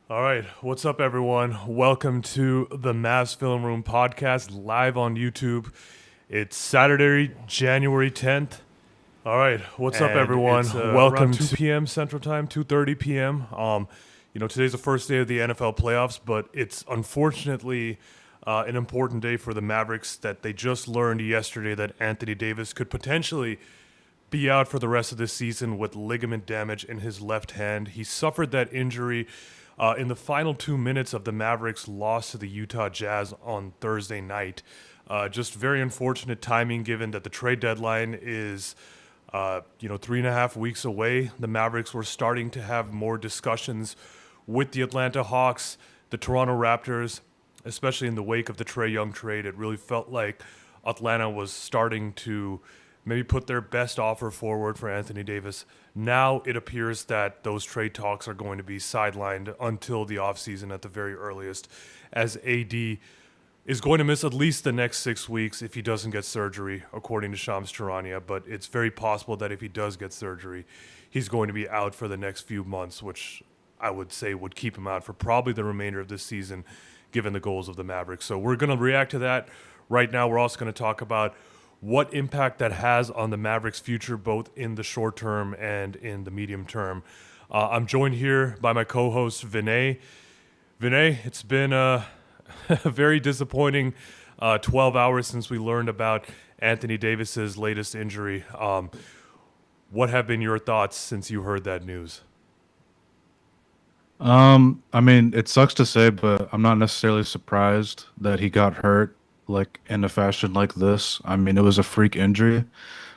All right, what's up, everyone? Welcome to the Mavs Film Room podcast live on YouTube. It's Saturday, January 10th. All right, what's up, And everyone? it's Welcome around to 2 p.m. Central Time, 2:30 p.m. Today's the first day of the NFL playoffs, but it's unfortunately an important day for the Mavericks that they just learned yesterday that Anthony Davis could potentially be out for the rest of this season with ligament damage in his left hand. He suffered that injury in the final 2 minutes of the Mavericks' loss to the Utah Jazz on Thursday night. Just very unfortunate timing given that the trade deadline is, 3.5 weeks away. The Mavericks were starting to have more discussions with the Atlanta Hawks, the Toronto Raptors, especially in the wake of the Trae Young trade. It really felt like Atlanta was starting to maybe put their best offer forward for Anthony Davis. Now it appears that those trade talks are going to be sidelined until the offseason at the very earliest, as AD is going to miss at least the next 6 weeks if he doesn't get surgery, according to Shams Charania. But it's very possible that if he does get surgery, he's going to be out for the next few months, which I would say would keep him out for probably the remainder of this season, given the goals of the Mavericks. So we're going to react to that right now. We're also going to talk about what impact that has on the Mavericks' future, both in the short term and in the medium term. I'm joined here by my co-host Vinay. Vinay, it's been a very disappointing 12 hours since we learned about Anthony Davis's latest injury. What have been your thoughts since you heard that news? I mean, it sucks to say, but I'm not necessarily surprised that he got hurt like in a fashion like this. I mean, it was a freak injury,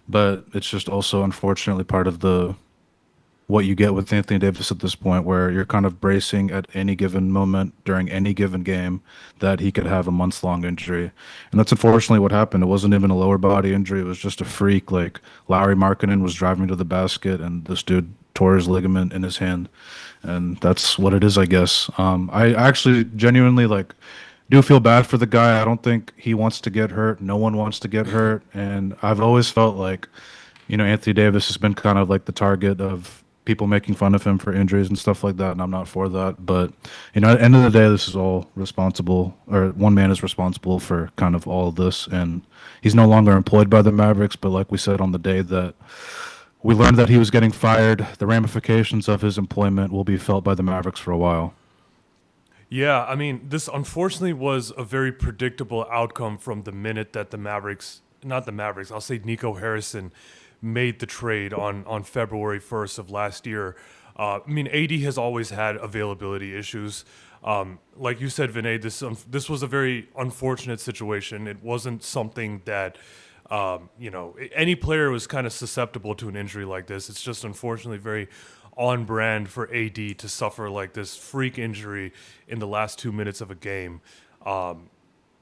but it's just also unfortunately part of the what you get with Anthony Davis at this point, where you're kind of bracing at any given moment during any given game that he could have a months-long injury. And that's unfortunately what happened. It wasn't even a lower body injury. It was just a freak. Like Lowry Markkinen was driving to the basket and this dude tore his ligament in his hand. And that's what it is, I guess. I actually genuinely like do feel bad for the guy. I don't think he wants to get hurt. No one wants to get hurt. And I've always felt like, Anthony Davis has been kind of like the target of people making fun of him for injuries and stuff like that, and I'm not for that. But at the end of the day, this is all responsible, or one man is responsible for kind of all of this, and he's no longer employed by the Mavericks. But like we said on the day that we learned that he was getting fired, the ramifications of his employment will be felt by the Mavericks for a while. Yeah, I mean, this unfortunately was a very predictable outcome from the minute that the Mavericks, not the Mavericks, I'll say Nico Harrison made the trade on February 1st of last year. AD has always had availability issues. Like you said, Vinay, this was a very unfortunate situation. It wasn't something that, any player was kind of susceptible to an injury like this. It's just unfortunately very on brand for AD to suffer like this freak injury in the last 2 minutes of a game.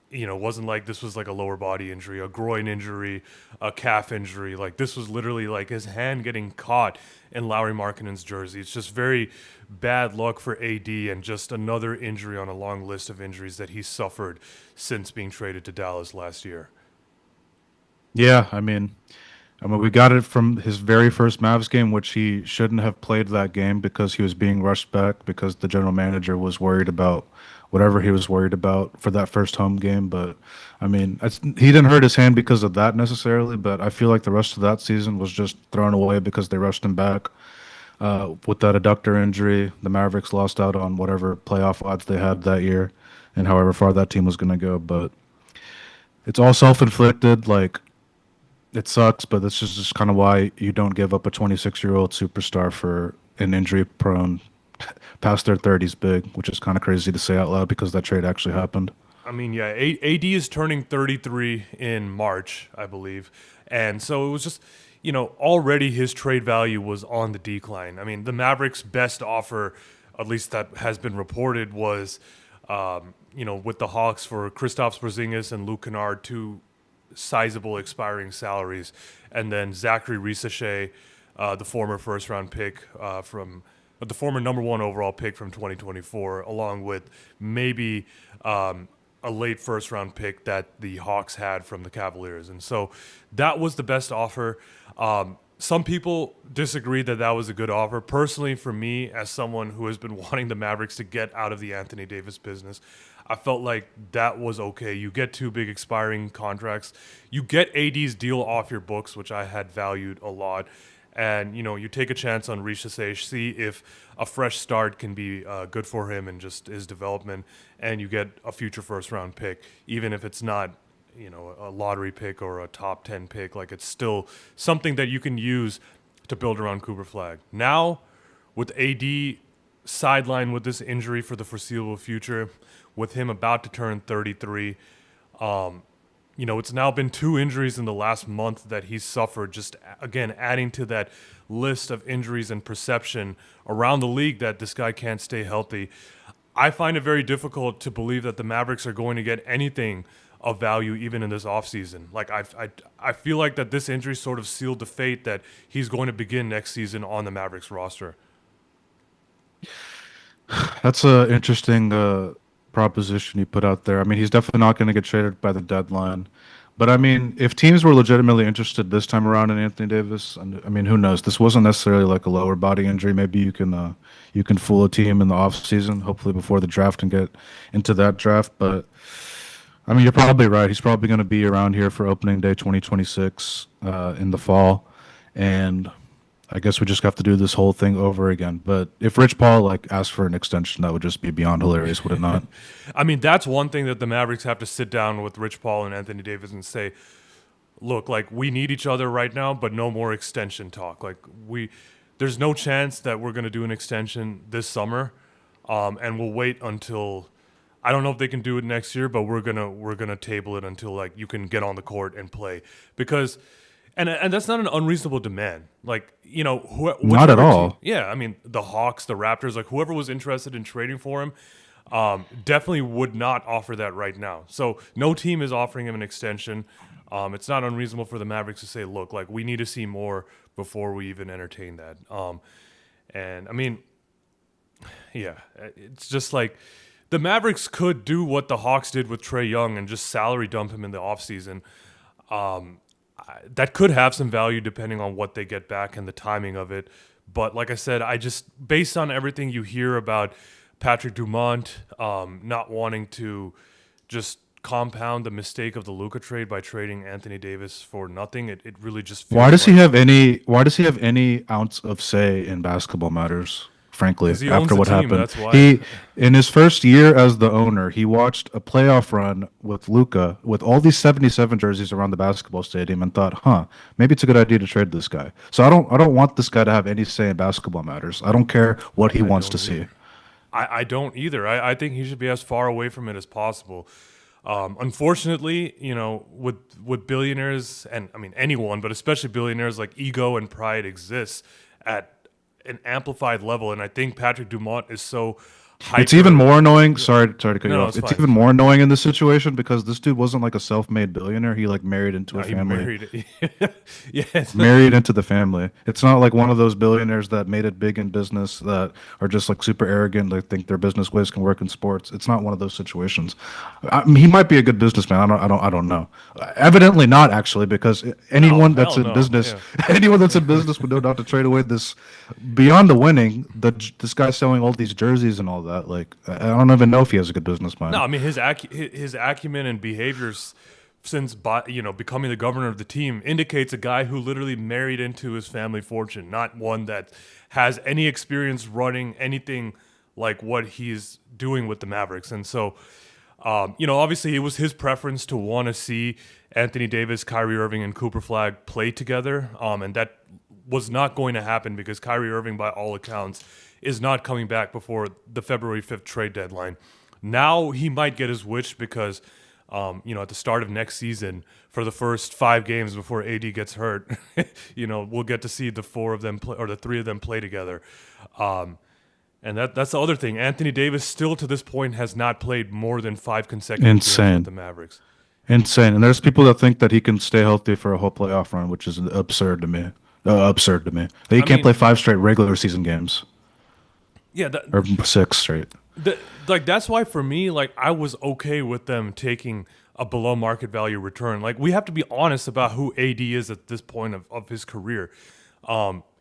It wasn't like this was like a lower body injury, a groin injury, a calf injury. Like this was literally like his hand getting caught in Lowry Markkinen's jersey. It's just very bad luck for AD and just another injury on a long list of injuries that he suffered since being traded to Dallas last year. Yeah, I mean, we got it from his very first Mavs game, which he shouldn't have played that game because he was being rushed back because the general manager was worried about whatever he was worried about for that first home game. But I mean, he didn't hurt his hand because of that necessarily, but I feel like the rest of that season was just thrown away because they rushed him back. With that adductor injury, the Mavericks lost out on whatever playoff odds they had that year and however far that team was going to go. But it's all self-inflicted. Like, it sucks, but this is just kind of why you don't give up a 26-year-old superstar for an injury prone past their 30s big, which is kind of crazy to say out loud because that trade actually happened. I mean, yeah, AD is turning 33 in March, I believe. And so it was just, already his trade value was on the decline. I mean, the Mavericks' best offer, at least that has been reported, was, with the Hawks for Kristaps Porzingis and Luke Kennard, two sizable expiring salaries, and then Zachary Risachet, the former first round pick from the former number one overall pick from 2024, along with maybe a late first round pick that the Hawks had from the Cavaliers. And so that was the best offer. some people disagree that that was a good offer. Personally, for me, as someone who has been wanting the Mavericks to get out of the Anthony Davis business, I felt like that was okay. You get two big expiring contracts. You get AD's deal off your books, which I had valued a lot. And, you take a chance on Rish Sage, see if a fresh start can be good for him and just his development. And you get a future first round pick, even if it's not a lottery pick or a top 10 pick. Like, it's still something that you can use to build around Cooper Flag. Now, with AD sidelined with this injury for the foreseeable future, with him about to turn 33, it's now been two injuries in the last month that he's suffered, just again adding to that list of injuries and perception around the league that this guy can't stay healthy. I find it very difficult to believe that the Mavericks are going to get anything of value even in this offseason. Like, I feel like that this injury sort of sealed the fate that he's going to begin next season on the Mavericks roster. That's a interesting proposition you put out there. I mean, he's definitely not going to get traded by the deadline. But I mean, if teams were legitimately interested this time around in Anthony Davis, and I mean, who knows? This wasn't necessarily like a lower body injury. Maybe you can fool a team in the off season, hopefully before the draft, and get into that draft. But I mean, you're probably right. He's probably going to be around here for opening day 2026 in the fall, and I guess we just have to do this whole thing over again. But if Rich Paul asked for an extension, that would just be beyond hilarious, would it not? I mean, that's one thing that the Mavericks have to sit down with Rich Paul and Anthony Davis and say, look, like, we need each other right now, but no more extension talk. Like, there's no chance that we're going to do an extension this summer, and we'll wait until, I don't know if they can do it next year, but we're gonna table it until, like, you can get on the court and play, because. And that's not an unreasonable demand. Like, Not at all. Yeah, I mean, the Hawks, the Raptors, like, whoever was interested in trading for him, definitely would not offer that right now. So no team is offering him an extension. It's not unreasonable for the Mavericks to say, look, like, we need to see more before we even entertain that. And I mean, yeah, it's just like the Mavericks could do what the Hawks did with Trae Young and just salary dump him in the offseason. That could have some value depending on what they get back and the timing of it. But like I said, based on everything you hear about Patrick Dumont not wanting to just compound the mistake of the Luka trade by trading Anthony Davis for nothing, it really just feels Why does like, why does he have any ounce of say in basketball matters? Frankly, 'cause he owns after the what team, happened, that's why. in his first year as the owner, he watched a playoff run with Luka with all these 77 jerseys around the basketball stadium and thought, maybe it's a good idea to trade this guy. So I don't want this guy to have any say in basketball matters. I don't care what he wants to see. I don't either. I think he should be as far away from it as possible. Unfortunately, with billionaires, and I mean anyone, but especially billionaires, like, ego and pride exists at an amplified level, and I think Patrick Dumont is so hyper. It's even more annoying. Sorry to cut you No, off. it's It's fine. even more annoying in this situation because this dude wasn't like a self-made billionaire. He married into a He family. married. Yes. Married into the family. It's not like one of those billionaires that made it big in business that are just super arrogant. They think their business ways can work in sports. It's not one of those situations. I mean, he might be a good businessman. I don't know. Evidently not, actually, because anyone that's hell in no. business, Yeah. anyone that's in business would know not to trade away this. Beyond the winning, this guy selling all these jerseys and all that. I don't even know if he has a good business mind. No, I mean, his acumen and behaviors since becoming the governor of the team indicates a guy who literally married into his family fortune, not one that has any experience running anything like what he's doing with the Mavericks. And so, obviously it was his preference to want to see Anthony Davis, Kyrie Irving, and Cooper Flag play together, and that was not going to happen because Kyrie Irving, by all accounts, is not coming back before the February 5th trade deadline. Now he might get his wish because, at the start of next season, for the first 5 games before AD gets hurt, we'll get to see the 4 of them play, or the 3 of them play together. And that's the other thing. Anthony Davis still to this point has not played more than 5 consecutive games with the Mavericks. Insane. And there's people that think that he can stay healthy for a whole playoff run, which is absurd to me. That he can't play 5 straight regular season games. Yeah, Or 6 straight. That's why for me, I was okay with them taking a below market value return. We have to be honest about who AD is at this point of his career.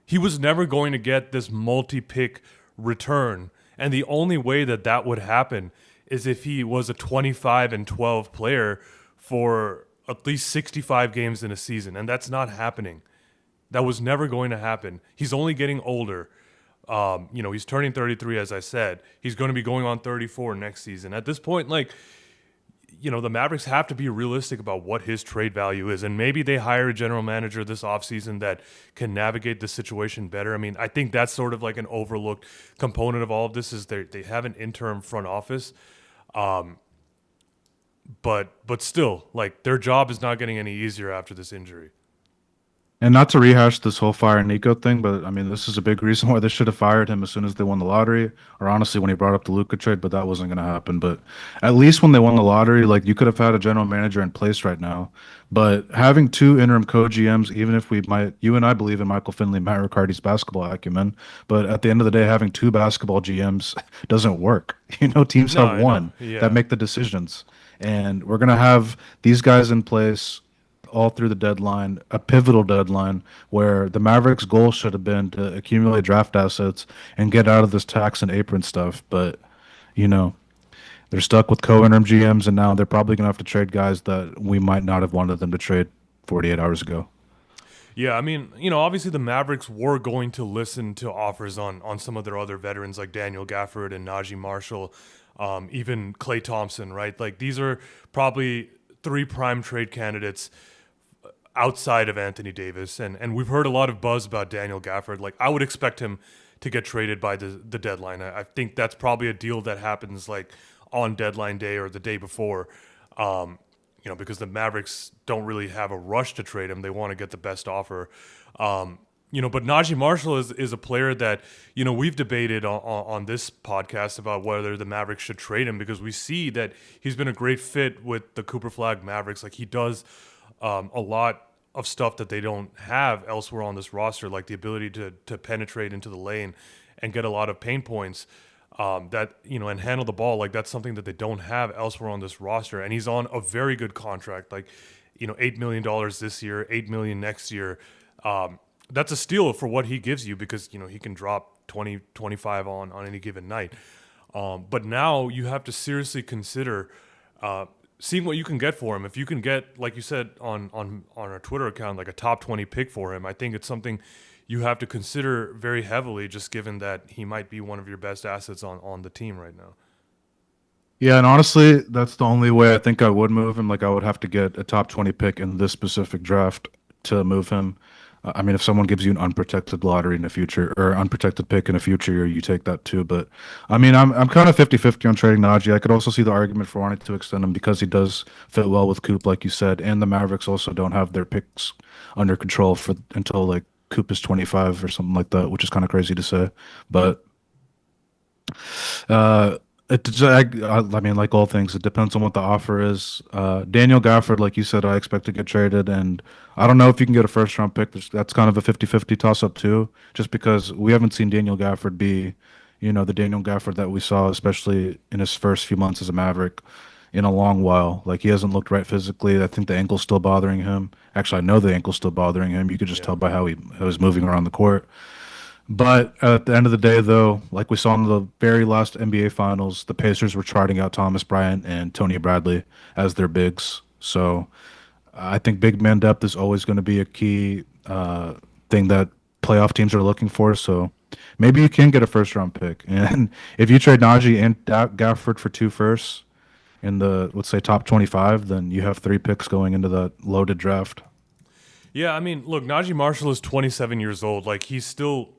He was never going to get this multi-pick return, and the only way that that would happen is if he was a 25-12 player for at least 65 games in a season, and that's not happening. That was never going to happen. He's only getting older. He's turning 33, as I said. He's going to be going on 34 next season. At this point, the Mavericks have to be realistic about what his trade value is. And maybe they hire a general manager this offseason that can navigate the situation better. I mean, I think that's sort of like an overlooked component of all of this is they have an interim front office. But still, like, their job is not getting any easier after this injury. And not to rehash this whole fire Nico thing, but I mean, this is a big reason why they should have fired him as soon as they won the lottery, or honestly, when he brought up the Luka trade, but that wasn't going to happen. But at least when they won the lottery, like you could have had a general manager in place right now. But having two interim co-GMs, even if you and I believe in Michael Finley and Matt Riccardi's basketball acumen, but at the end of the day, having two basketball GMs doesn't work. Teams No, have I know. one that Yeah. make the decisions. And we're going to have these guys in place all through the deadline, a pivotal deadline where the Mavericks' goal should have been to accumulate draft assets and get out of this tax and apron stuff. But, you know, they're stuck with co-interim GMs, and now they're probably going to have to trade guys that we might not have wanted them to trade 48 hours ago. Yeah, I mean, obviously the Mavericks were going to listen to offers on some of their other veterans like Daniel Gafford and Najee Marshall, even Klay Thompson, right? Like these are probably three prime trade candidates outside of Anthony Davis. And we've heard a lot of buzz about Daniel Gafford. Like I would expect him to get traded by the deadline. I think that's probably a deal that happens like on deadline day or the day before. Because the Mavericks don't really have a rush to trade him. They want to get the best offer. But Najee Marshall is a player that, we've debated on this podcast about whether the Mavericks should trade him because we see that he's been a great fit with the Cooper Flag Mavericks. Like he does a lot of stuff that they don't have elsewhere on this roster, like the ability to penetrate into the lane and get a lot of pain points. And handle the ball, like that's something that they don't have elsewhere on this roster. And he's on a very good contract, like $8 million this year, $8 million next year. That's a steal for what he gives you because he can drop 20, 25 on any given night. But now you have to seriously consider seeing what you can get for him. If you can get, like you said on our Twitter account, like a top 20 pick for him, I think it's something you have to consider very heavily, just given that he might be one of your best assets on the team right now. Yeah, and honestly, that's the only way I think I would move him. Like, I would have to get a top 20 pick in this specific draft to move him. I mean, if someone gives you an unprotected lottery in the future or unprotected pick in the future, you take that too. But I mean, I'm kind of 50-50 on trading Najee. I could also see the argument for wanting to extend him because he does fit well with Coop, like you said, and the Mavericks also don't have their picks under control for until like Coop is 25 or something like that, which is kind of crazy to say. But uh, I mean, like all things, it depends on what the offer is. Daniel Gafford, like you said, I expect to get traded, and I don't know if you can get a first round pick. That's kind of a 50-50 toss up too, just because we haven't seen Daniel Gafford be, the Daniel Gafford that we saw, especially in his first few months as a Maverick, in a long while. Like he hasn't looked right physically. I think the ankle's still bothering him. Actually, I know the ankle's still bothering him. You could just Yeah. tell by how he's moving around the court. But at the end of the day, though, like we saw in the very last NBA Finals, the Pacers were trotting out Thomas Bryant and Tony Bradley as their bigs. So I think big man depth is always going to be a key thing that playoff teams are looking for. So maybe you can get a first round pick. And if you trade Najee and Gafford for two firsts in the, let's say, top 25, then you have three picks going into that loaded draft. Yeah, I mean, look, Najee Marshall is 27 years old. Like he's still,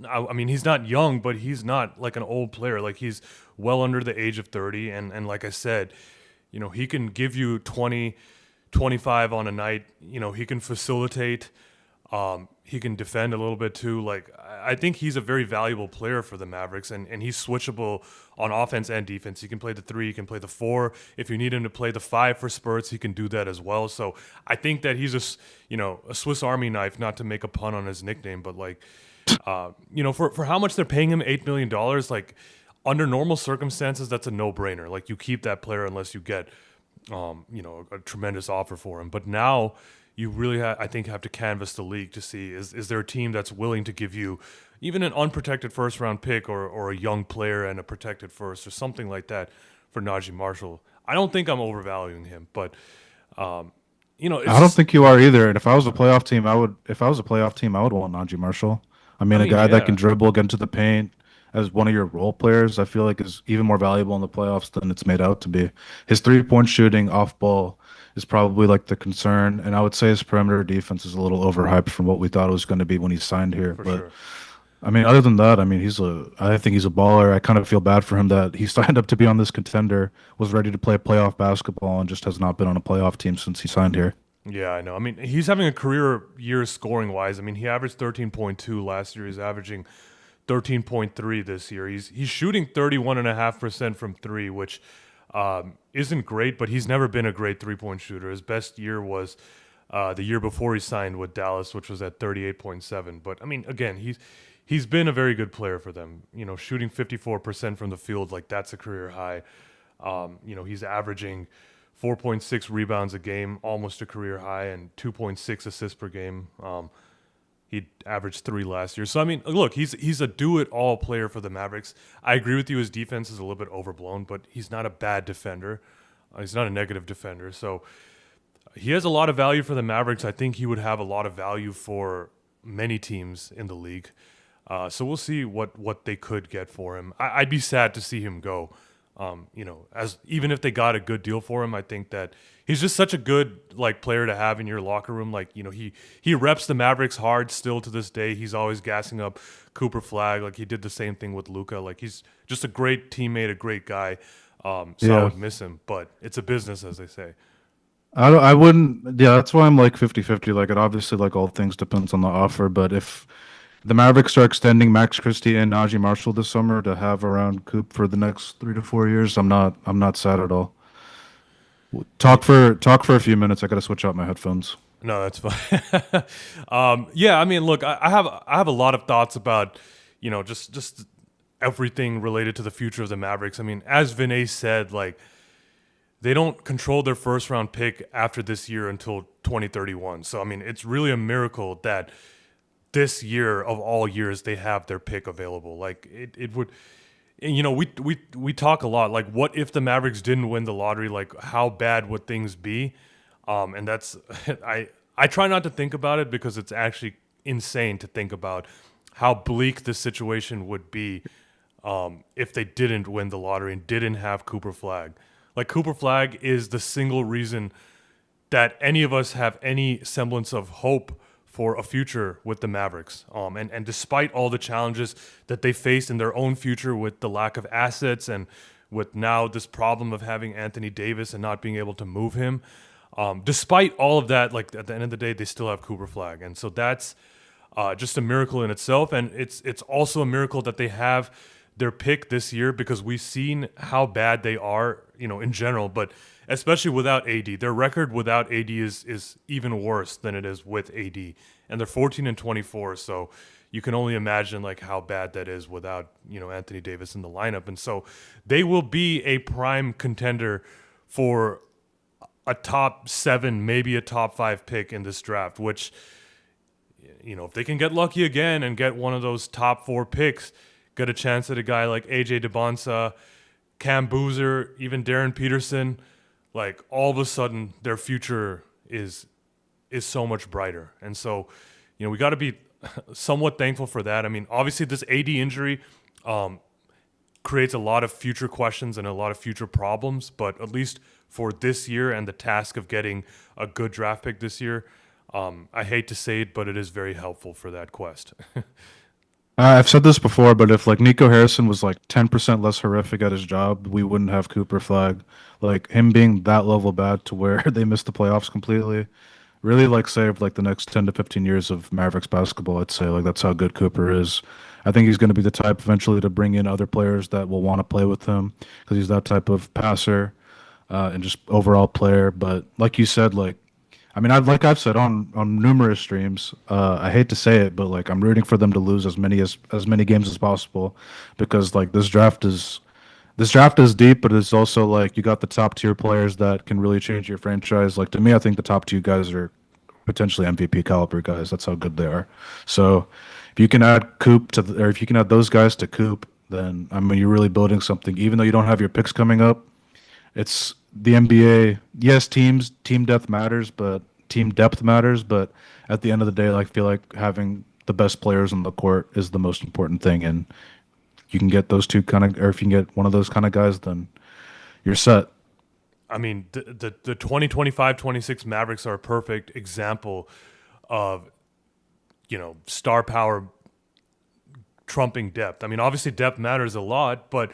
I mean, he's not young, but he's not like an old player. Like he's well under the age of 30. And like I said, he can give you 20, 25 on a night. He can facilitate. He can defend a little bit too. Like I think he's a very valuable player for the Mavericks, and he's switchable on offense and defense. He can play the three, he can play the four. If you need him to play the five for spurts, he can do that as well. So I think that he's a Swiss Army knife. Not to make a pun on his nickname, but like, for how much they're paying him, $8 million. Like under normal circumstances, that's a no-brainer. Like you keep that player unless you get, a tremendous offer for him. But now, you really, I think, have to canvass the league to see is there a team that's willing to give you even an unprotected first round pick or a young player and a protected first or something like that for Najee Marshall. I don't think I'm overvaluing him, but it's I don't just, think you are either. And if I was a playoff team, I would. If I was a playoff team, I would want Najee Marshall. I I mean, a mean, guy that can yeah, dribble, get into the paint as one of your role players, I feel like is even more valuable in the playoffs than it's made out to be. His 3-point shooting off ball is probably like the concern, and I would say his perimeter defense is a little overhyped from what we thought it was going to be when he signed here. for But sure. I mean, other than that, I mean, I think he's a baller. I kind of feel bad for him that he signed up to be on this contender, was ready to play playoff basketball, and just has not been on a playoff team since he signed here. Yeah, I know. I mean, he's having a career year scoring wise. I mean, he averaged 13.2 last year. He's averaging 13.3 this year. He's shooting 31.5% from three, which isn't great, but he's never been a great 3-point shooter. His best year was the year before he signed with Dallas, which was at 38.7. But I mean, again, he's been a very good player for them. Shooting 54% from the field, like that's a career high. He's averaging 4.6 rebounds a game, almost a career high, and 2.6 assists per game. He averaged 3 last year. So I mean, look, he's a do-it-all player for the Mavericks. I agree with you. His defense is a little bit overblown, but he's not a bad defender. He's not a negative defender. So he has a lot of value for the Mavericks. I think he would have a lot of value for many teams in the league. So we'll see what they could get for him. I'd be sad to see him go. As even if they got a good deal for him, I think that he's just such a good like player to have in your locker room. Like he reps the Mavericks hard still to this day. He's always gassing up Cooper Flag. Like he did the same thing with Luca. Like he's just a great teammate, a great guy. So I Yeah. would miss him, but it's a business, as they say. I wouldn't, yeah, that's why I'm like 50-50. Like it obviously like all things depends on the offer, but if the Mavericks are extending Max Christie and Najee Marshall this summer to have around Coop for the next 3 to 4 years, I'm not sad at all. Talk for a few minutes. I gotta switch out my headphones. No, that's fine. Yeah, I mean, look, I have a lot of thoughts about, just everything related to the future of the Mavericks. I mean, as Vinay said, like they don't control their first round pick after this year until 2031. So I mean, it's really a miracle that this year of all years they have their pick available. Like it would. And, we talk a lot. Like, what if the Mavericks didn't win the lottery? Like, how bad would things be? And that's I try not to think about it because it's actually insane to think about how bleak the situation would be if they didn't win the lottery and didn't have Cooper Flag. Like Cooper Flag is the single reason that any of us have any semblance of hope for a future with the Mavericks. And despite all the challenges that they faced in their own future with the lack of assets and with now this problem of having Anthony Davis and not being able to move him, despite all of that, like at the end of the day, they still have Cooper Flag. And so that's just a miracle in itself. And it's also a miracle that they have their pick this year because we've seen how bad they are, in general, but especially without AD. Their record without AD is even worse than it is with AD. And they're 14-24, so you can only imagine like how bad that is without, Anthony Davis in the lineup. And so they will be a prime contender for a top 7, maybe a top 5 pick in this draft, which if they can get lucky again and get one of those top 4 picks, get a chance at a guy like AJ DeBonsa, Cam Boozer, even Darren Peterson, like all of a sudden their future is so much brighter. And so, we got to be somewhat thankful for that. I mean, obviously this AD injury creates a lot of future questions and a lot of future problems, but at least for this year and the task of getting a good draft pick this year, I hate to say it, but it is very helpful for that quest. I've said this before, but if like Nico Harrison was like 10% less horrific at his job, we wouldn't have Cooper Flag. Like him being that level bad to where they missed the playoffs completely, really like saved like the next 10 to 15 years of Mavericks basketball. I'd say like that's how good Cooper is. I think he's going to be the type eventually to bring in other players that will want to play with him because he's that type of passer and just overall player. But like you said, like I mean, I've said on numerous streams. I hate to say it, but like I'm rooting for them to lose as many games as possible, because like this draft is deep, but it's also like you got the top tier players that can really change your franchise. Like to me, I think the top two guys are potentially MVP caliber guys. That's how good they are. So if you can add Coop or if you can add those guys to Coop, then I mean you're really building something. Even though you don't have your picks coming up, it's the NBA. Yes, team depth matters, but at the end of the day, I feel like having the best players on the court is the most important thing, and you can get those two kind of, or if you can get one of those kind of guys, then you're set. I mean, the 2025-26 Mavericks are a perfect example of, star power trumping depth. I mean, obviously depth matters a lot, but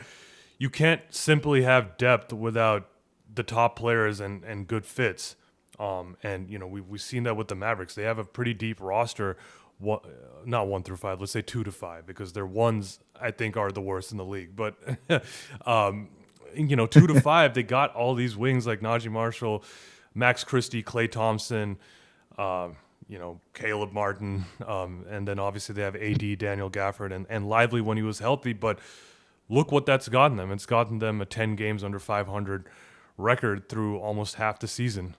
you can't simply have depth without the top players and good fits. And we've seen that with the Mavericks. They have a pretty deep roster, not 1 through 5. Let's say 2 to 5, because their ones I think are the worst in the league. But 2 to 5, they got all these wings like Najee Marshall, Max Christie, Klay Thompson, Caleb Martin, and then obviously they have AD, Daniel Gafford, and Lively when he was healthy. But look what that's gotten them. It's gotten them a 10 games under 500 record through almost half the season.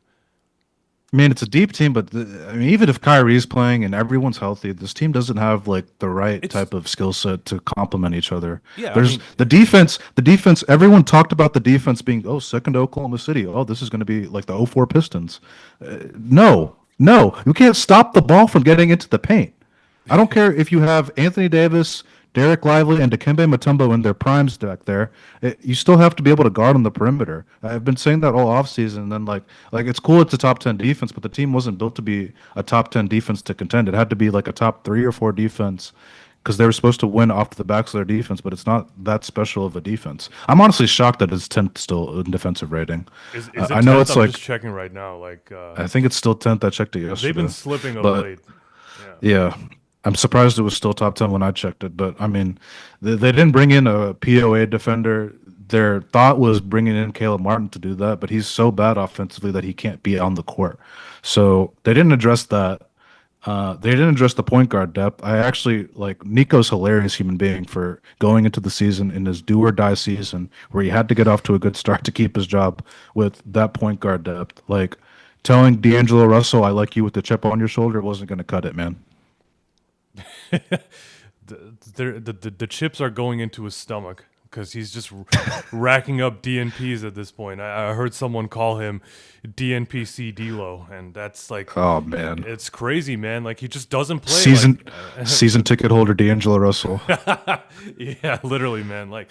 I mean, it's a deep team, but I mean, even if Kyrie's playing and everyone's healthy, this team doesn't have the right type of skill set to complement each other. Yeah, There's the defense. The defense. Everyone talked about the defense being second to Oklahoma City. Oh, this is going to be like the '04 Pistons. No, you can't stop the ball from getting into the paint. I don't care if you have Anthony Davis, Derek Lively, and Dikembe Mutombo in their primes back there. You still have to be able to guard on the perimeter. I've been saying that all offseason. And then like it's cool it's a top 10 defense, but the team wasn't built to be a top 10 defense to contend. It had to be like a top 3 or 4 defense because they were supposed to win off the backs of their defense, but it's not that special of a defense. I'm honestly shocked that it's 10th still in defensive rating. Is it 10th? I know it's I'm like just checking right now. I think it's still 10th. I checked it yesterday. They've been slipping of but late. yeah. I'm surprised it was still top 10 when I checked it, but I mean, they didn't bring in a POA defender. Their thought was bringing in Caleb Martin to do that, but he's so bad offensively that he can't be on the court. So they didn't address that. They didn't address the point guard depth. I actually like Nico's hilarious human being for going into the season in his do or die season where he had to get off to a good start to keep his job with that point guard depth. Like telling D'Angelo Russell, I like you with the chip on your shoulder wasn't going to cut it, man. The chips are going into his stomach because he's just racking up DNPs at this point. I heard someone call him DNPC D-Lo, and that's like, oh man, it's crazy, man. Like he just doesn't play. Season ticket holder D'Angelo Russell. Yeah, literally, man. Like,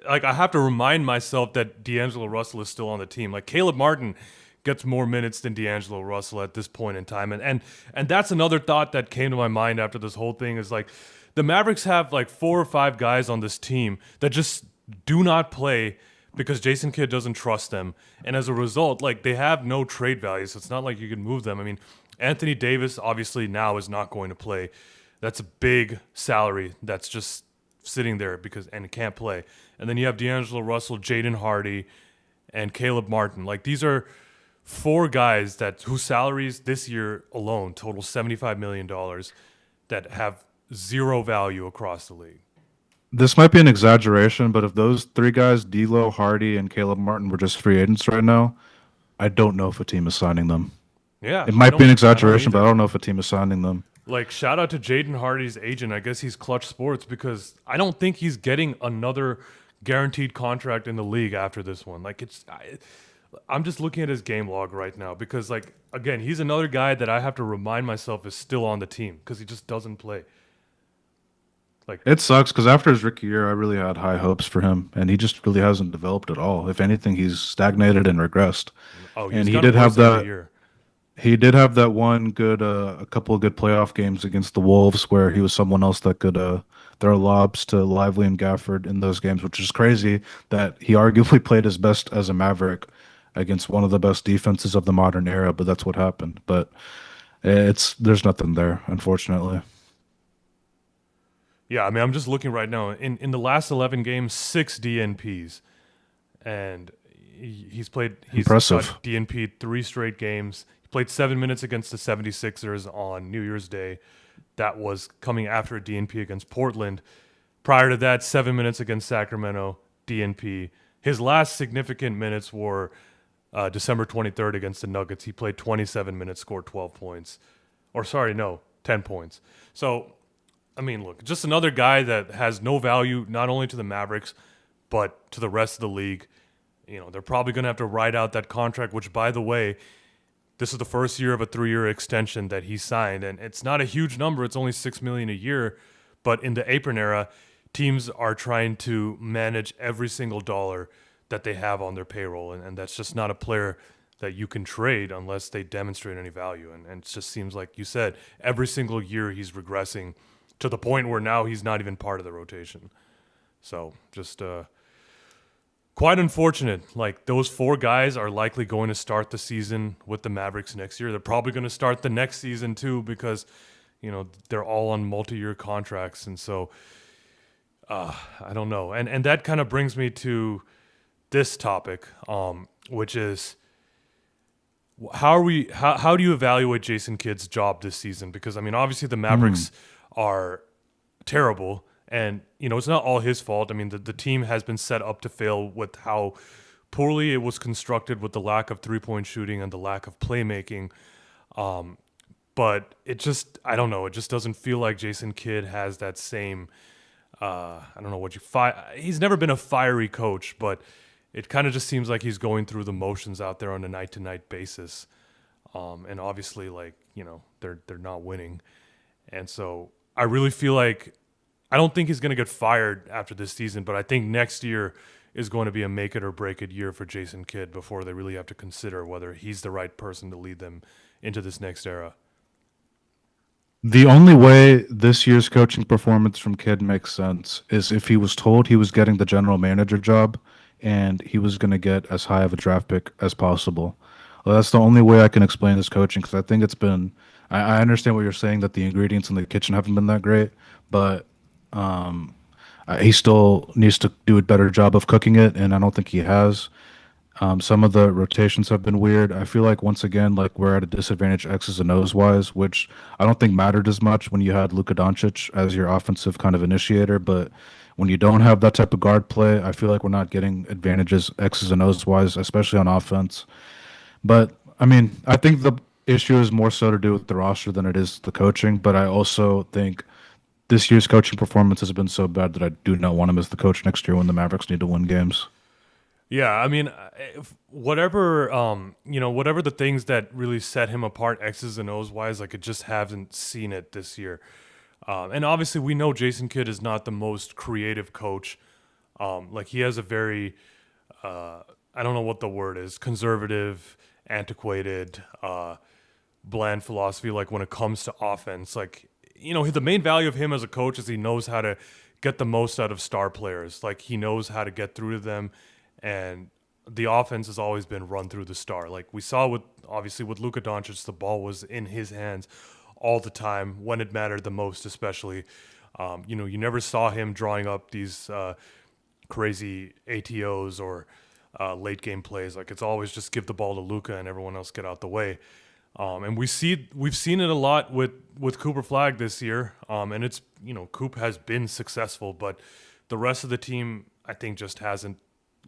like I have to remind myself that D'Angelo Russell is still on the team. Like Caleb Martin gets more minutes than D'Angelo Russell at this point in time. And that's another thought that came to my mind after this whole thing is like the Mavericks have like 4 or 5 guys on this team that just do not play because Jason Kidd doesn't trust them. And as a result, like they have no trade value. So it's not like you can move them. I mean, Anthony Davis obviously now is not going to play. That's a big salary that's just sitting there and can't play. And then you have D'Angelo Russell, Jaden Hardy, and Caleb Martin. Like these are 4 guys whose salaries this year alone total $75 million that have zero value across the league. This might be an exaggeration, but if those 3 guys, D'Lo, Hardy, and Caleb Martin, were just free agents right now, I don't know if a team is signing them. Yeah, it might be an exaggeration, but I don't know if a team is signing them. Like, shout out to Jaden Hardy's agent. I guess he's Clutch Sports because I don't think he's getting another guaranteed contract in the league after this one. Like, I'm just looking at his game log right now because, like, again, he's another guy that I have to remind myself is still on the team because he just doesn't play. Like it sucks because after his rookie year, I really had high hopes for him, and he just really hasn't developed at all. If anything, he's stagnated and regressed. Oh, and he did have that. He did have that one good, a couple of good playoff games against the Wolves where he was someone else that could throw lobs to Lively and Gafford in those games, which is crazy that he arguably played his best as a Maverick against one of the best defenses of the modern era, but that's what happened. But there's nothing there, unfortunately. Yeah, I mean, I'm just looking right now. In the last 11 games, 6 DNPs, and he's impressive. got DNP 3 straight games. He played 7 minutes against the 76ers on New Year's Day. That was coming after a DNP against Portland. Prior to that, 7 minutes against Sacramento, DNP. His last significant minutes were December 23rd against the Nuggets. He played 27 minutes, scored 12 points. Or sorry, no, 10 points. So, I mean, look, just another guy that has no value not only to the Mavericks, but to the rest of the league. They're probably going to have to ride out that contract, which, by the way, this is the first year of a 3-year extension that he signed, and it's not a huge number. It's only $6 million a year, but in the apron era, teams are trying to manage every single dollar that they have on their payroll, and that's just not a player that you can trade unless they demonstrate any value. And it just seems like you said every single year he's regressing to the point where now he's not even part of the rotation. So just quite unfortunate. Like those four guys are likely going to start the season with the Mavericks next year. They're probably going to start the next season too because they're all on multi-year contracts, and so I don't know. And that kind of brings me to this topic, which is how do you evaluate Jason Kidd's job this season? Because I mean, obviously the Mavericks are terrible, and it's not all his fault. I mean, the team has been set up to fail with how poorly it was constructed, with the lack of 3-point shooting and the lack of playmaking. But I don't know. It just doesn't feel like Jason Kidd has that same. I don't know what he's never been a fiery coach, but it kind of just seems like he's going through the motions out there on a night-to-night basis. And obviously, they're not winning. And so I really feel like I don't think he's going to get fired after this season, but I think next year is going to be a make it or break it year for Jason Kidd before they really have to consider whether he's the right person to lead them into this next era. The only way this year's coaching performance from Kidd makes sense is if he was told he was getting the general manager job and he was going to get as high of a draft pick as possible. Well, that's the only way I can explain his coaching because I think it's been. I understand what you're saying that the ingredients in the kitchen haven't been that great, but he still needs to do a better job of cooking it, and I don't think he has. Some of the rotations have been weird. I feel like once again, like we're at a disadvantage X's and O's wise, which I don't think mattered as much when you had Luka Doncic as your offensive kind of initiator. But when you don't have that type of guard play, I feel like we're not getting advantages X's and O's wise, especially on offense. But I mean, I think the issue is more so to do with the roster than it is the coaching. But I also think this year's coaching performance has been so bad that I do not want him as the coach next year when the Mavericks need to win games. Yeah, I mean, whatever the things that really set him apart, X's and O's wise, like, I just haven't seen it this year. And obviously, we know Jason Kidd is not the most creative coach. Like, he has a very, I don't know what the word is, conservative, antiquated, bland philosophy. Like, when it comes to offense, like, the main value of him as a coach is he knows how to get the most out of star players. Like, he knows how to get through to them. And the offense has always been run through the star. Like we saw with Luka Doncic, the ball was in his hands all the time when it mattered the most, especially. You never saw him drawing up these crazy ATOs or late game plays. Like it's always just give the ball to Luka and everyone else get out the way. And we've seen it a lot with Cooper Flag this year. And it's Coop has been successful, but the rest of the team I think just hasn't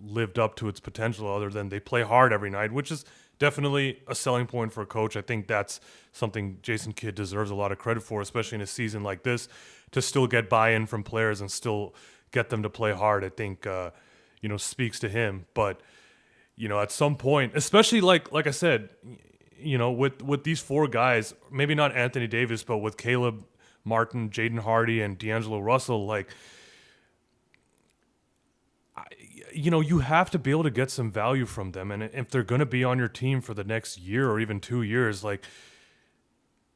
lived up to its potential other than they play hard every night, which is definitely a selling point for a coach. I think that's something Jason Kidd deserves a lot of credit for, especially in a season like this, to still get buy-in from players and still get them to play hard. I think, speaks to him. But, at some point, especially like I said, with these four guys, maybe not Anthony Davis, but with Caleb Martin, Jaden Hardy, and D'Angelo Russell, like, you have to be able to get some value from them. And if they're going to be on your team for the next year or even 2 years, like,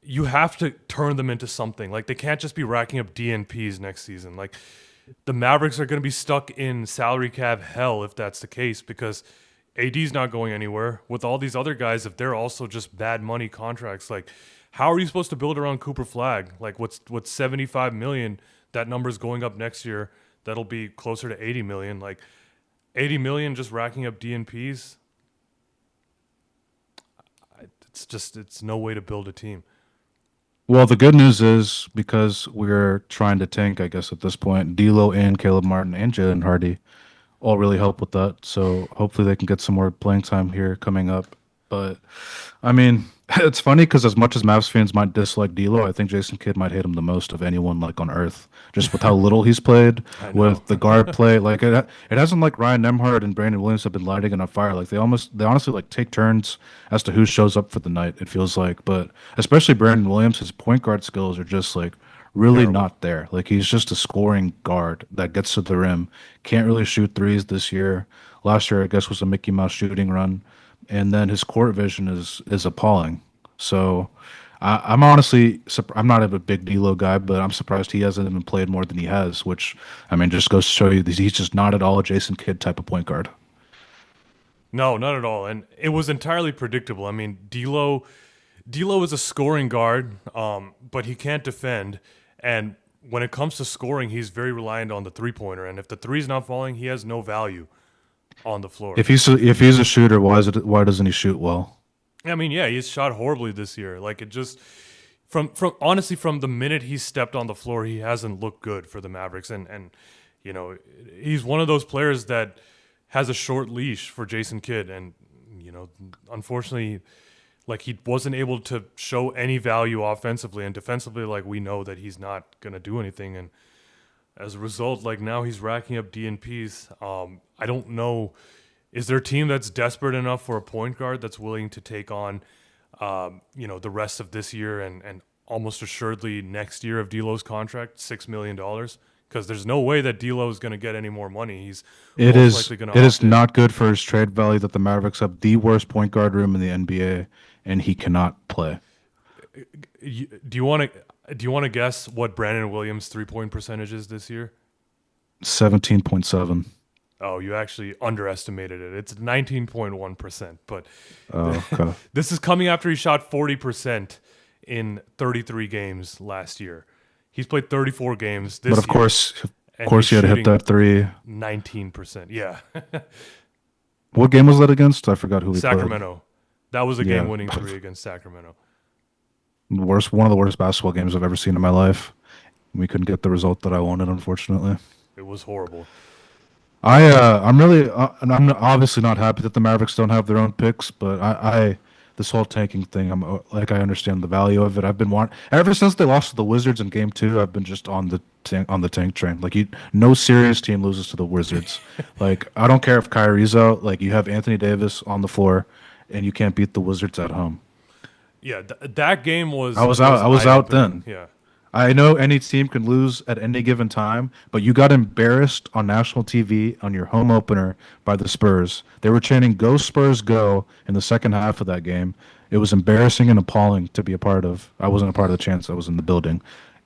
you have to turn them into something. Like, they can't just be racking up DNPs next season. Like, the Mavericks are going to be stuck in salary cap hell if that's the case, because AD's not going anywhere. With all these other guys, if they're also just bad money contracts, like, how are you supposed to build around Cooper Flag? Like, what's $75 million? That number's going up next year. That'll be closer to $80 million. Like, $80 million just racking up DNPs. It's no way to build a team. Well, the good news is because we're trying to tank, I guess at this point, D'Lo and Caleb Martin and Jalen Hardy all really help with that. So hopefully they can get some more playing time here coming up. But I mean, it's funny because as much as Mavs fans might dislike D'Lo, I think Jason Kidd might hate him the most of anyone like on earth. Just with how little he's played, I know. with the guard play, like it hasn't like Ryan Nembhard and Brandon Williams have been lighting it on fire. Like they honestly like take turns as to who shows up for the night. It feels like, but especially Brandon Williams, his point guard skills are just like really Terrible. not there. Like he's just a scoring guard that gets to the rim. Can't really shoot threes this year. Last year, I guess, was a Mickey Mouse shooting run, and then his court vision is appalling. So I'm honestly I'm not a big D'Lo guy, but I'm surprised he hasn't even played more than he has. Which I mean, just goes to show you that he's just not at all a Jason Kidd type of point guard. No, not at all. And it was entirely predictable. I mean, D'Lo is a scoring guard, but he can't defend. And when it comes to scoring, he's very reliant on the three pointer. And if the three's not falling, he has no value on the floor. If he's a shooter, why doesn't he shoot well? I mean, yeah, he's shot horribly this year. Like it just from honestly from the minute he stepped on the floor, he hasn't looked good for the Mavericks. And you know, he's one of those players that has a short leash for Jason Kidd, and you know, unfortunately, like he wasn't able to show any value offensively and defensively. Like we know that he's not gonna do anything, and as a result, like now he's racking up DNPs. I don't know. Is there a team that's desperate enough for a point guard that's willing to take on, the rest of this year and almost assuredly next year of D'Lo's contract, $6 million? Because there's no way that D'Lo is going to get any more money. He's most likely going to It is opt in. not good for his trade value that the Mavericks have the worst point guard room in the NBA, and he cannot play. Do you want to? Do you want to guess what Brandon Williams' 3 point percentage is this year? 17.7. Oh, you actually underestimated it. It's 19.1%. But Oh, okay. this is coming after he shot 40% in 33 games last year. He's played 34 games But this year, of and he's course, he had to hit shooting that three. 19%. Yeah. What game was that against? I forgot who we played. Sacramento. That was a game Yeah, winning three against Sacramento. one of the worst basketball games I've ever seen in my life. We couldn't get the result that I wanted, unfortunately. It was horrible. I'm obviously not happy that the Mavericks don't have their own picks, but this whole tanking thing, I understand the value of it. I've been ever since they lost to the Wizards in Game 2. I've been just on the tank train. Like no serious team loses to the Wizards. Like I don't care if Kyrie's out. Like you have Anthony Davis on the floor, and you can't beat the Wizards at home. Yeah, that game was I was out. was I was eye out opening. then. Yeah. I know any team can lose at any given time, but you got embarrassed on national TV on your home opener by the Spurs. They were chanting "Go Spurs, go" in the second half of that game. It was embarrassing and appalling to be a part of. I wasn't a part of the chance. I was in the building.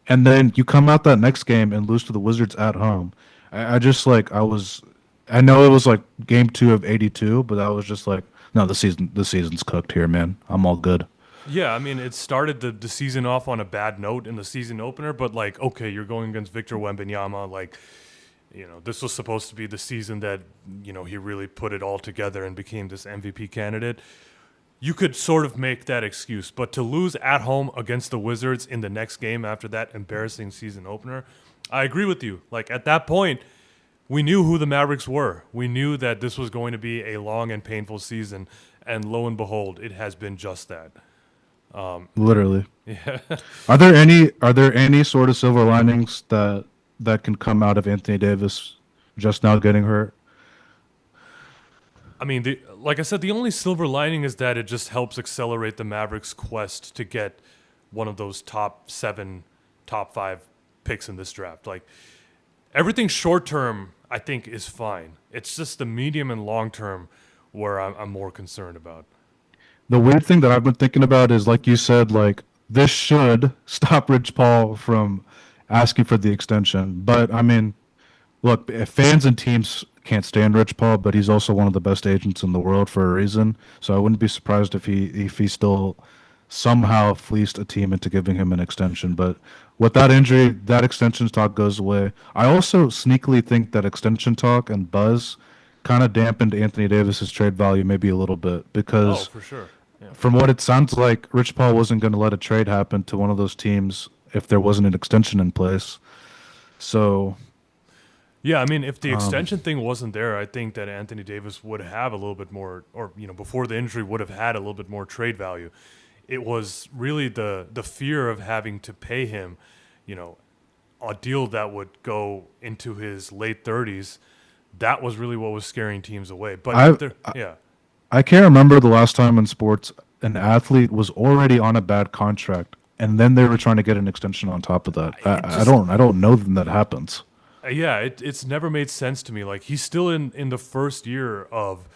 And then you come out that next game and lose to the Wizards at home. I just like I was. I know it was like game 2 of 82, but I was just like, no, the season's cooked here, man. I'm all good. Yeah, I mean, it started the season off on a bad note in the season opener, but like, okay, you're going against Victor Wembanyama. Like, this was supposed to be the season that, he really put it all together and became this MVP candidate. You could sort of make that excuse, but to lose at home against the Wizards in the next game after that embarrassing season opener, I agree with you. Like, at that point, we knew who the Mavericks were. We knew that this was going to be a long and painful season, and lo and behold, it has been just that. Literally. Yeah. Are there any sort of silver linings that can come out of Anthony Davis just now getting hurt? I mean, like I said, the only silver lining is that it just helps accelerate the Mavericks' quest to get one of those top 7, top 5 picks in this draft. Like, everything short term, I think, is fine. It's just the medium and long term where I'm more concerned about. The weird thing that I've been thinking about is, like you said, like this should stop Rich Paul from asking for the extension. But I mean, look, if fans and teams can't stand Rich Paul, but he's also one of the best agents in the world for a reason. So I wouldn't be surprised if he still somehow fleeced a team into giving him an extension. But with that injury, that extension talk goes away. I also sneakily think that extension talk and buzz kind of dampened Anthony Davis's trade value maybe a little bit Oh, because for sure. Yeah. from what it sounds like, Rich Paul wasn't going to let a trade happen to one of those teams if there wasn't an extension in place. So Yeah, I mean, if the Um, extension thing wasn't there, I think that Anthony Davis would have a little bit more, or before the injury, would have had a little bit more trade value. It was really the fear of having to pay him, you know, a deal that would go into his late 30s. That was really what was scaring teams away. But if I they're, yeah, I can't remember the last time in sports an athlete was already on a bad contract and then they were trying to get an extension on top of that. it I just, don't know that that happens. yeah, it's never made sense to me. Like he's still in the first year of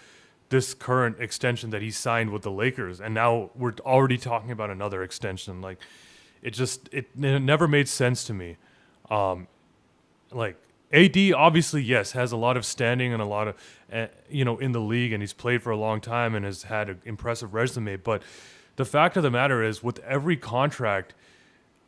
this current extension that he signed with the Lakers, and now we're already talking about another extension. Like it never made sense to me. Like AD obviously yes has a lot of standing and a lot of in the league, and he's played for a long time and has had an impressive resume. But the fact of the matter is, with every contract,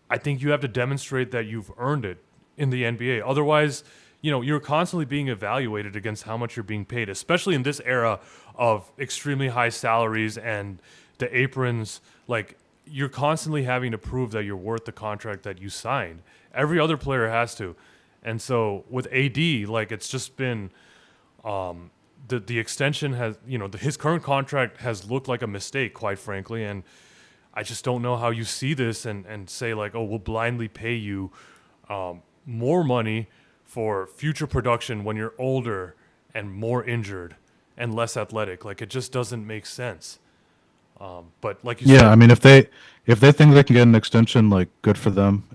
I think you have to demonstrate that you've earned it in the NBA. Otherwise, you're constantly being evaluated against how much you're being paid, especially in this era of extremely high salaries and the aprons. Like, you're constantly having to prove that you're worth the contract that you signed. Every other player has to. And so with AD, like, it's just been the extension has, his current contract has looked like a mistake, quite frankly. And I just don't know how you see this and say, like, oh, we'll blindly pay you more money for future production when you're older and more injured and less athletic. Like, it just doesn't make sense. But like you Yeah, I said, mean if they think they can get an extension, like good for them.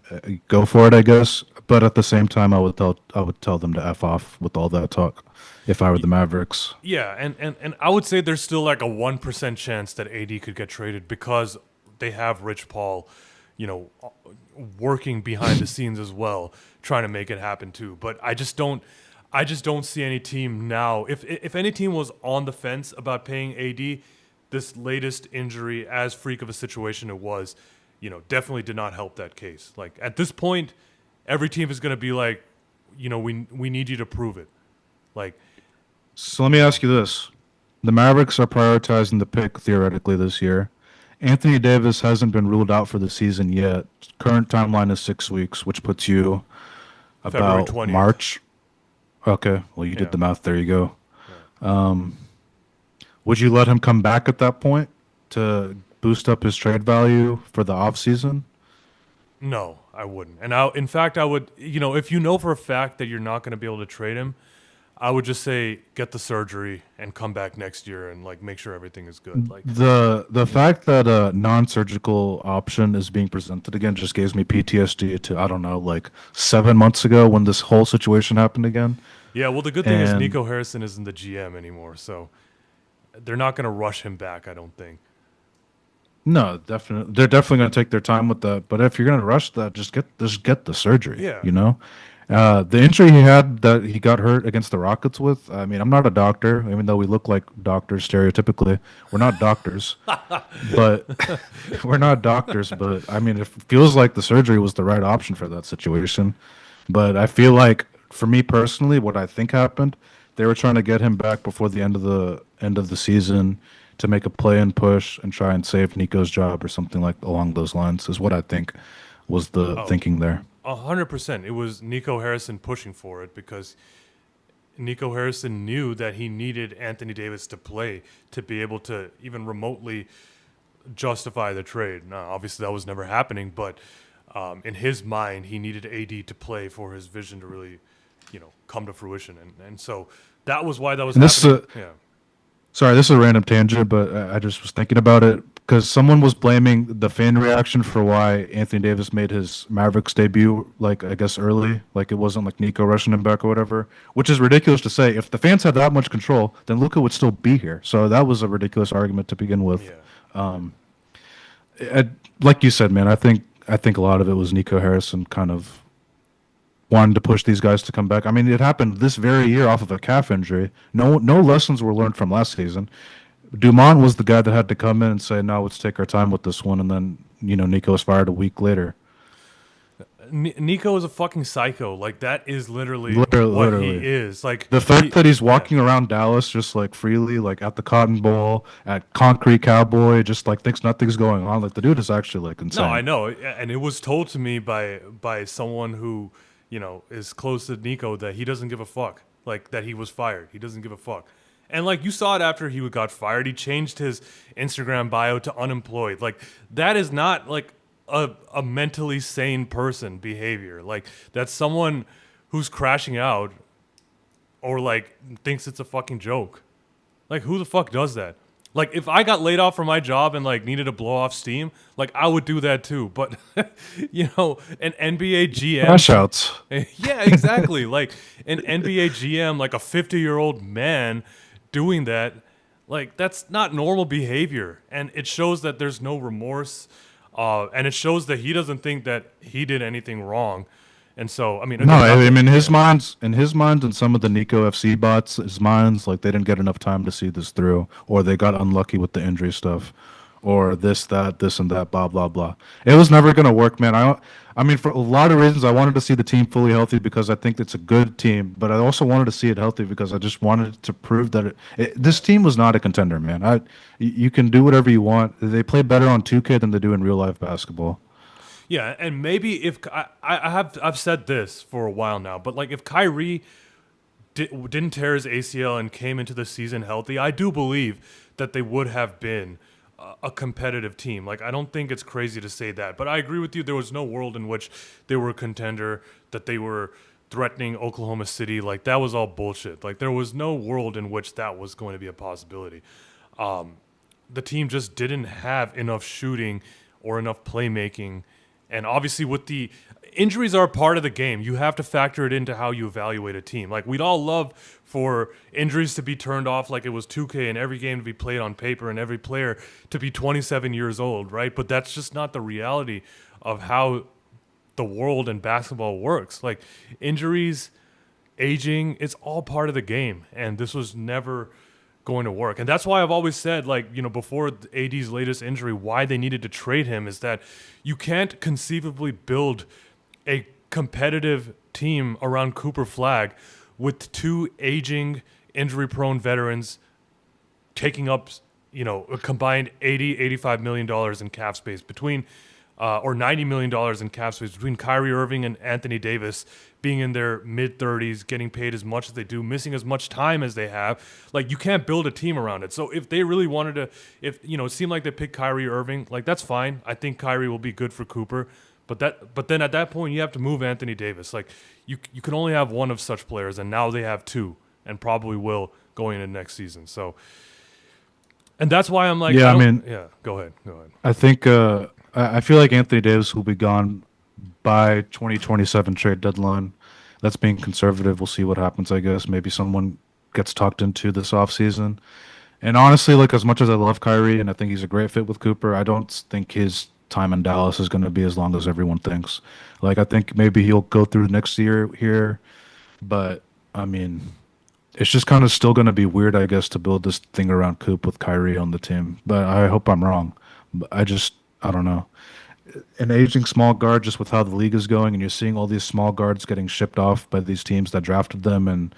Go for it, I guess. But at the same time, I would tell them to f off with all that talk if I were the Mavericks. yeah, and I would say there's still like a 1% chance that AD could get traded because they have Rich Paul, working behind the scenes as well, trying to make it happen too. But I just don't see any team now. If any team was on the fence about paying AD, this latest injury, as freak of a situation it was, definitely did not help that case. Like at this point, every team is going to be like, we need you to prove it. Like, So let me ask you this. The Mavericks are prioritizing the pick theoretically this year. Anthony Davis hasn't been ruled out for the season yet. Current timeline is 6 weeks, which puts you February about 20th. March. Okay, well, you did Yeah. the math. There you go. Yeah. Would you let him come back at that point to boost up his trade value for the offseason? No, I wouldn't. And in fact, I would, if you know for a fact that you're not going to be able to trade him, I would just say get the surgery and come back next year and like make sure everything is good. Like, The fact that a non-surgical option is being presented again just gives me PTSD to, I don't know, like 7 months ago when this whole situation happened again. yeah, well, the good thing is And Nico Harrison isn't the GM anymore, so they're not going to rush him back, I don't think. no, definitely, they're definitely going to take their time with that. But if you're going to rush that, just get the surgery. Yeah. You know, the injury he had that he got hurt against the Rockets with. I mean, I'm not a doctor, even though we look like doctors stereotypically. We're not doctors, but we're not doctors. But I mean, it feels like the surgery was the right option for that situation. But I feel like, for me personally, what I think happened, they were trying to get him back before the end of the season to make a play and push and try and save Nico's job or something like along those lines is what I think was the Oh, thinking there. 100%. It was Nico Harrison pushing for it because Nico Harrison knew that he needed Anthony Davis to play to be able to even remotely justify the trade. Now, obviously, that was never happening, but in his mind, he needed AD to play for his vision to really, come to fruition. And so that was why that was And this is happening. a Yeah. sorry, this is a random tangent, but I just was thinking about it because someone was blaming the fan reaction for why Anthony Davis made his Mavericks debut, like I guess early, like it wasn't like Nico rushing him back or whatever, which is ridiculous to say. If the fans had that much control, then Luka would still be here. So that was a ridiculous argument to begin with. Yeah. I, like you said, man, I think a lot of it was Nico Harrison kind of wanted to push these guys to come back. I mean, it happened this very year off of a calf injury. No lessons were learned from last season. Dumont was the guy that had to come in and say, "No, let's take our time with this one." And then Nico was fired a week later. Nico is a fucking psycho. Like, that is literally Literally, what he literally. is. Like, The fact that he's yeah. walking around Dallas just like freely, like at the Cotton Bowl, at Concrete Cowboy, just like thinks nothing's going on. Like the dude is actually like No, I insane. know, and it was told to me by someone who is close to Nico that he doesn't give a fuck. Like that he was fired. He doesn't give a fuck. And like you saw it after he got fired, he changed his Instagram bio to unemployed. Like that is not like a mentally sane person behavior. Like that's someone who's crashing out or like thinks it's a fucking joke. Like who the fuck does that? Like if I got laid off from my job and like needed to blow off steam, like I would do that too. But an NBA GM Crash outs. yeah, exactly. Like an NBA GM, like a 50-year-old man doing that, like that's not normal behavior. And it shows that there's no remorse. And it shows that he doesn't think that he did anything wrong. And so, I mean, No, again, not I to- mean yeah. in his mind, and some of the Nico FC bots, his minds, like they didn't get enough time to see this through, or they got unlucky with the injury stuff, or this and that, blah blah blah. It was never gonna work, man. I mean, for a lot of reasons, I wanted to see the team fully healthy because I think it's a good team, but I also wanted to see it healthy because I just wanted to prove that this team was not a contender, man. You can do whatever you want. They play better on 2K than they do in real life basketball. Yeah, and maybe if I've said this for a while now, but like if Kyrie didn't tear his ACL and came into the season healthy, I do believe that they would have been a competitive team. Like I don't think it's crazy to say that, but I agree with you. There was no world in which they were a contender, that they were threatening Oklahoma City. Like that was all bullshit. Like there was no world in which that was going to be a possibility. The team just didn't have enough shooting or enough playmaking. And obviously, with the injuries are a part of the game. You have to factor it into how you evaluate a team. Like we'd all love for injuries to be turned off like it was 2K and every game to be played on paper and every player to be 27 years old, right? But that's just not the reality of how the world and basketball works. Like injuries, aging, it's all part of the game. And this was never going to work. And that's why I've always said, like, before AD's latest injury, why they needed to trade him is that you can't conceivably build a competitive team around Cooper Flag with two aging, injury-prone veterans taking up, a combined $85 million in cap space between, or $90 million in cap space between Kyrie Irving and Anthony Davis being in their mid-30s, getting paid as much as they do, missing as much time as they have. Like, you can't build a team around it. So if they really wanted to, it seemed like they picked Kyrie Irving, like, that's fine. I think Kyrie will be good for Cooper. But then at that point, you have to move Anthony Davis. Like, you can only have one of such players, and now they have two, and probably will going into next season. So, and that's why I'm like, Yeah, yeah, go ahead. I think I feel like Anthony Davis will be gone by 2027 trade deadline. That's being conservative. We'll see what happens, I guess. Maybe someone gets talked into this offseason. And honestly, like as much as I love Kyrie and I think he's a great fit with Cooper, I don't think his time in Dallas is going to be as long as everyone thinks. Like I think maybe he'll go through next year here, but I mean, it's just kind of still going to be weird, I guess, to build this thing around Coop with Kyrie on the team. But I hope I'm wrong. But I don't know. An aging small guard, just with how the league is going, and you're seeing all these small guards getting shipped off by these teams that drafted them and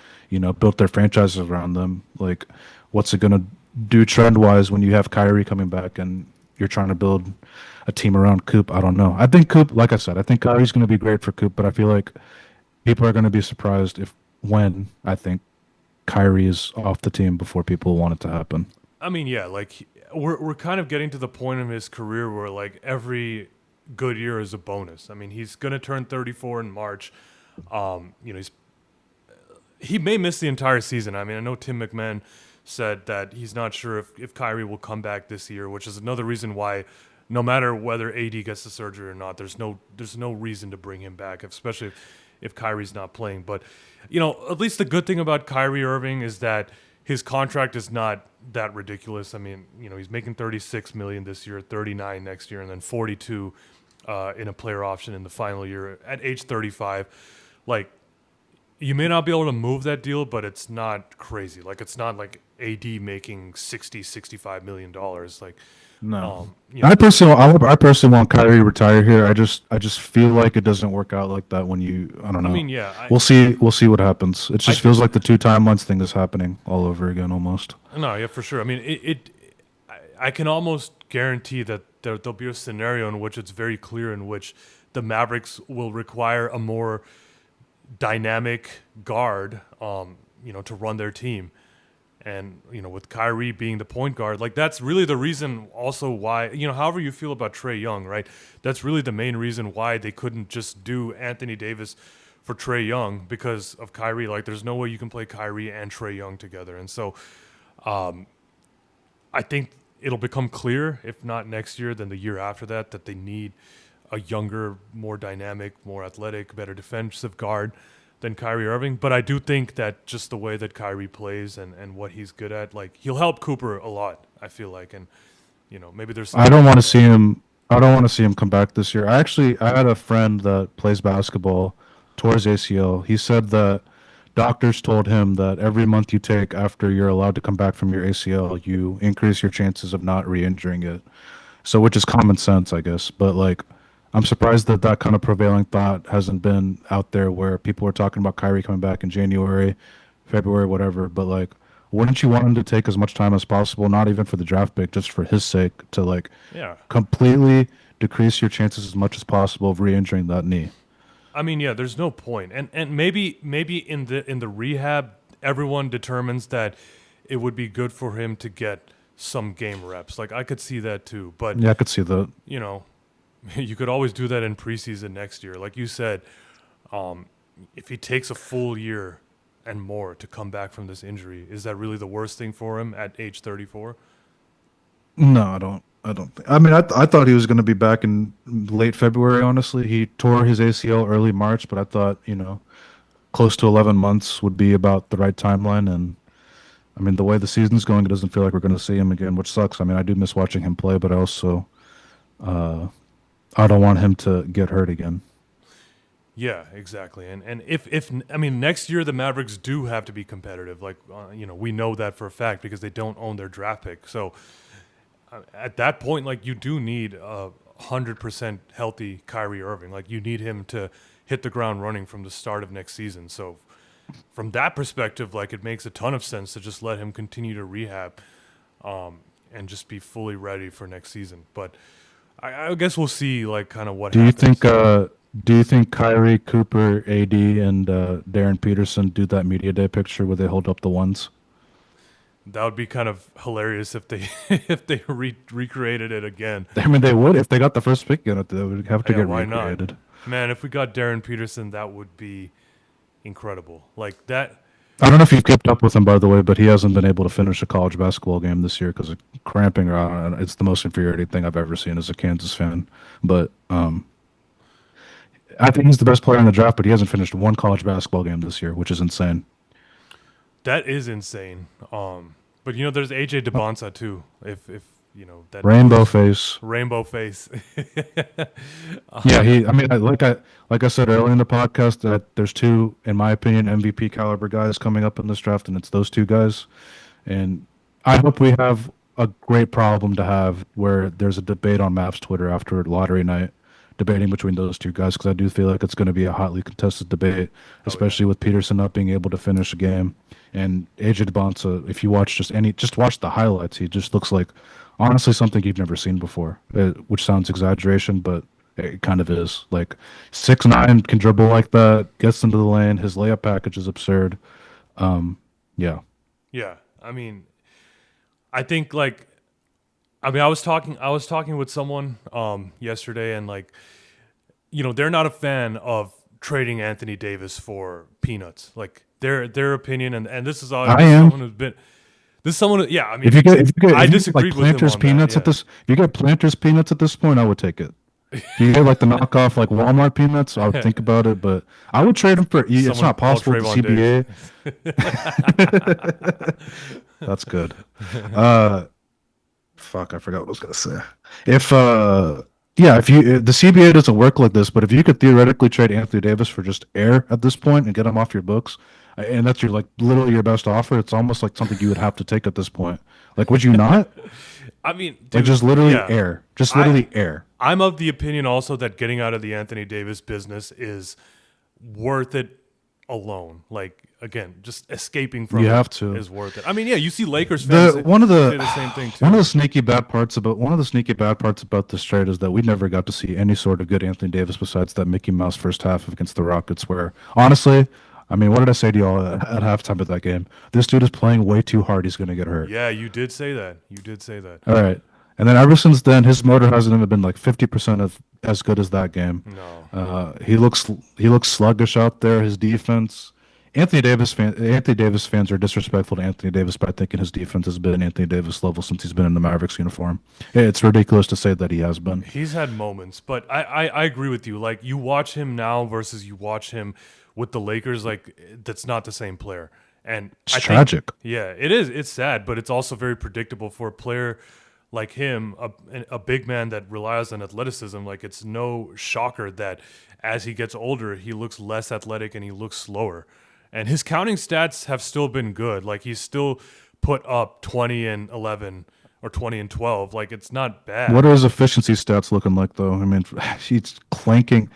built their franchises around them. Like, what's it gonna do trend wise when you have Kyrie coming back and you're trying to build a team around Coop? I don't know. I think Coop, like I said, I think Kyrie's gonna be great for Coop, but I feel like people are gonna be surprised if when I think Kyrie is off the team before people want it to happen. I mean, yeah, like we're kind of getting to the point in his career where like every good year is a bonus. I mean, he's gonna turn 34 in March. He may miss the entire season. I mean, I know Tim McMahon said that he's not sure if Kyrie will come back this year, which is another reason why, no matter whether AD gets the surgery or not, there's no reason to bring him back, especially if Kyrie's not playing. But at least the good thing about Kyrie Irving is that his contract is not that ridiculous. I mean, he's making 36 million this year, 39 next year, and then 42 in a player option in the final year at age 35. Like, you may not be able to move that deal, but it's not crazy. Like, it's not like AD making 65 million dollars. Like, No. I personally want Kyrie to retire here. I just feel like it doesn't work out like that when I don't I know. mean, yeah, We'll see what happens. It just I feels like the two timelines thing is happening all over again almost. no, yeah, for sure. I mean, I can almost guarantee that there'll be a scenario in which it's very clear in which the Mavericks will require a more dynamic guard, to run their team. And, with Kyrie being the point guard, like that's really the reason also why, however you feel about Trae Young, right? That's really the main reason why they couldn't just do Anthony Davis for Trae Young because of Kyrie. Like there's no way you can play Kyrie and Trae Young together. And so I think it'll become clear, if not next year, then the year after that they need a younger, more dynamic, more athletic, better defensive guard than Kyrie Irving. But I do think that just the way that Kyrie plays and what he's good at, like he'll help Cooper a lot, I feel like. And, maybe there's I don't want to see him. I don't want to see him come back this year. I had a friend that plays basketball, tore his ACL. He said that doctors told him that every month you take after you're allowed to come back from your ACL, you increase your chances of not re-injuring it. So, which is common sense, I guess. But like, I'm surprised that that kind of prevailing thought hasn't been out there where people are talking about Kyrie coming back in January, February, whatever. But like, wouldn't you want him to take as much time as possible, not even for the draft pick, just for his sake, to like Yeah. completely decrease your chances as much as possible of re-injuring that knee? I mean, yeah, there's no point. And maybe in the rehab, everyone determines that it would be good for him to get some game reps. Like I could see that too. But Yeah, I could see that. you know, you could always do that in preseason next year. Like you said, if he takes a full year and more to come back from this injury, is that really the worst thing for him at age 34? No, I don't. I don't think. I mean, I thought he was going to be back in late February. Honestly, he tore his ACL early March, but I thought close to 11 months would be about the right timeline. And I mean, the way the season's going, it doesn't feel like we're going to see him again, which sucks. I mean, I do miss watching him play, but I also I don't want him to get hurt again. Yeah, exactly. And if I mean next year the Mavericks do have to be competitive. Like we know that for a fact because they don't own their draft pick. So at that point, like you do need a 100% healthy Kyrie Irving. Like you need him to hit the ground running from the start of next season. So from that perspective, like it makes a ton of sense to just let him continue to rehab, and just be fully ready for next season. But I guess we'll see, like kind of what Do you happens. think? Do you think Kyrie, Cooper, AD, and Darren Peterson do that media day picture where they hold up the ones? That would be kind of hilarious if they if they recreated it again. I mean, they would if they got the first pick in it. They would have to Yeah, get why not? recreated. Man, if we got Darren Peterson, that would be incredible. Like that. I don't know if you've kept up with him, by the way, but he hasn't been able to finish a college basketball game this year because of cramping. Or it's the most infuriating thing I've ever seen as a Kansas fan. But I think he's the best player in the draft, but he hasn't finished one college basketball game this year, which is insane. That is insane. But there's AJ DeBonsa too. If that Rainbow face. rainbow face. Yeah, he. I mean, like I said earlier in the podcast, that there's two, in my opinion, MVP caliber guys coming up in this draft, and it's those two guys. And I hope we have a great problem to have where there's a debate on Mavs Twitter after lottery night, debating between those two guys, because I do feel like it's going to be a hotly contested debate, especially with Peterson not being able to finish a game. And AJ DeBonsa, if you watch just watch the highlights, he just looks like honestly something you've never seen before, which sounds exaggeration, but it kind of is. Like 6'9", can dribble like that, gets into the lane. His layup package is absurd. Yeah. Yeah, I mean, I think like, I was talking with someone yesterday, and like, they're not a fan of trading Anthony Davis for peanuts. Like their opinion, and this is all I am. someone who's been. This is someone. Yeah, I mean, If I you get disagreed like with him Planters on peanuts that. at this, if you get Planters peanuts at this point, I would take it. If you get like the knockoff like Walmart peanuts, I would think about it, but I would trade them for. It's Someone not called possible with the Trayvon CBA. That's good. Fuck, I forgot what I was gonna say. If yeah, if the CBA doesn't work like this, but if you could theoretically trade Anthony Davis for just air at this point and get him off your books, and that's your like literally your best offer, it's almost like something you would have to take at this point. Like, would you not? I mean, Like, dude, just literally yeah. air, just literally air. I'm of the opinion also that getting out of the Anthony Davis business is worth it alone. Like again, just escaping from You it have to. is worth it. I mean, yeah, you see Lakers fans The say the same thing one of too. the sneaky bad parts about this trade is that we never got to see any sort of good Anthony Davis besides that Mickey Mouse first half against the Rockets. Where honestly, I mean, what did I say to y'all at halftime of that game? This dude is playing way too hard. He's gonna get hurt. Yeah, you did say that. You did say that. All right. And then ever since then, his motor hasn't even been like 50% of as good as that game. No. He looks sluggish out there. His defense. Anthony Davis fans are disrespectful to Anthony Davis by thinking his defense has been Anthony Davis level since he's been in the Mavericks uniform. It's ridiculous to say that he has been. He's had moments, but I agree with you. Like you watch him now versus you watch him with the Lakers, like that's not the same player. And It's I tragic. yeah, it is. It's sad, but it's also very predictable for a player like him, a big man that relies on athleticism. Like it's no shocker that as he gets older, he looks less athletic and he looks slower. And his counting stats have still been good. Like he's still put up 20 and 11 or 20 and 12. Like it's not bad. What are his efficiency stats looking like, though? I mean, he's clanking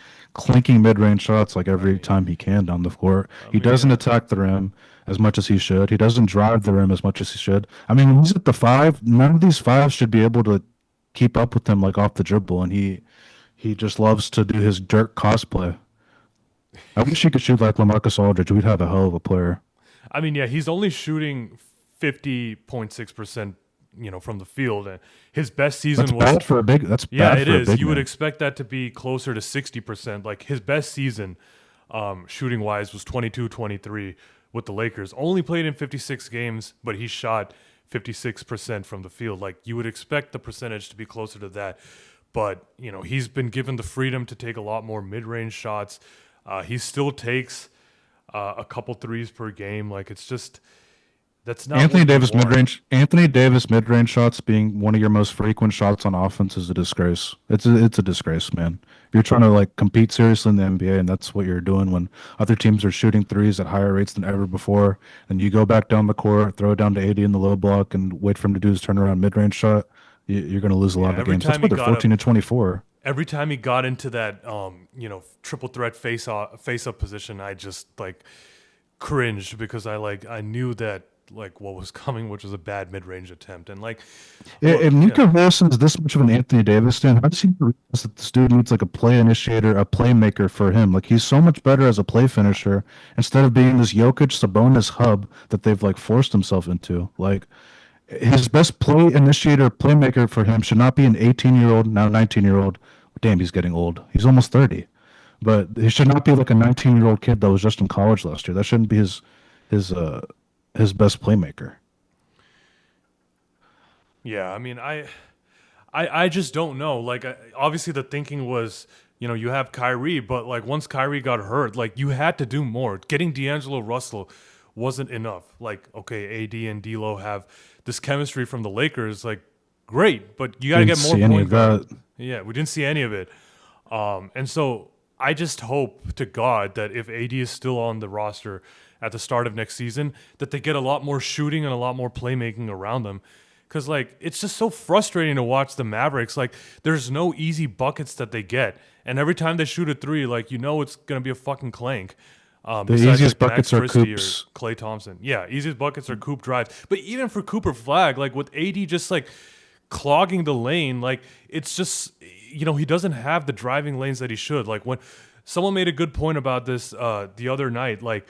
mid-range shots like every time he can down the court. He mean, doesn't yeah. attack the rim as much as he should. He doesn't drive the rim as much as he should. I mean, when he's at the five, none of these fives should be able to keep up with him like off the dribble, and he just loves to do his Dirk cosplay. I wish he could shoot like LaMarcus Aldridge. We'd have a hell of a player. I mean, yeah, he's only shooting 50.6%, from the field. And his best season That's was bad for a big. That's yeah, bad it for a is. big You would man. expect that to be closer to 60%. Like his best season shooting wise was 22-23 with the Lakers. Only played in 56 games, but he shot 56% from the field. Like you would expect the percentage to be closer to that. But, he's been given the freedom to take a lot more mid-range shots. He still takes a couple threes per game. Like it's just that's not what you want. Anthony Davis mid-range shots being one of your most frequent shots on offense is a disgrace. It's a disgrace, man. If you're trying to like compete seriously in the NBA and that's what you're doing when other teams are shooting threes at higher rates than ever before, and you go back down the court, throw it down to 80 in the low block, and wait for him to do his turnaround mid-range shot, you're going to lose a lot of Every games. That's time why he they're got 14 and 24. every time he got into that triple threat face up position, I just like cringed because I knew that like what was coming, which was a bad mid range attempt, and like If yeah, Nico Harrison is this much of an Anthony Davis fan, how does he realize that this dude needs like a play initiator, a playmaker for him? Like he's so much better as a play finisher instead of being this Jokic Sabonis hub that they've like forced himself into. Like his best play initiator, playmaker for him should not be an 18-year-old, now 19-year-old. Damn, he's getting old. He's almost 30. But he should not be like a 19-year-old kid that was just in college last year. That shouldn't be his his best playmaker. yeah. I mean, I just don't know. Like obviously the thinking was. You have Kyrie, but like once Kyrie got hurt, like you had to do more. Getting D'Angelo Russell wasn't enough. Like, okay, AD and D'Lo have this chemistry from the Lakers, like great, but you got to Didn't get more see any point of guard. that. Yeah, we didn't see any of it. And so I just hope to God that if AD is still on the roster at the start of next season, that they get a lot more shooting and a lot more playmaking around them. Because, like, it's just so frustrating to watch the Mavericks. Like, there's no easy buckets that they get. And every time they shoot a three, like, it's going to be a fucking clank. The Besides, easiest like, Max buckets are Christie or Coops. Klay Thompson. Yeah, easiest buckets are Coop drives. But even for Cooper Flag, like, with AD just, like, clogging the lane, like, it's just, he doesn't have the driving lanes that he should. Like, when someone made a good point about this the other night, like,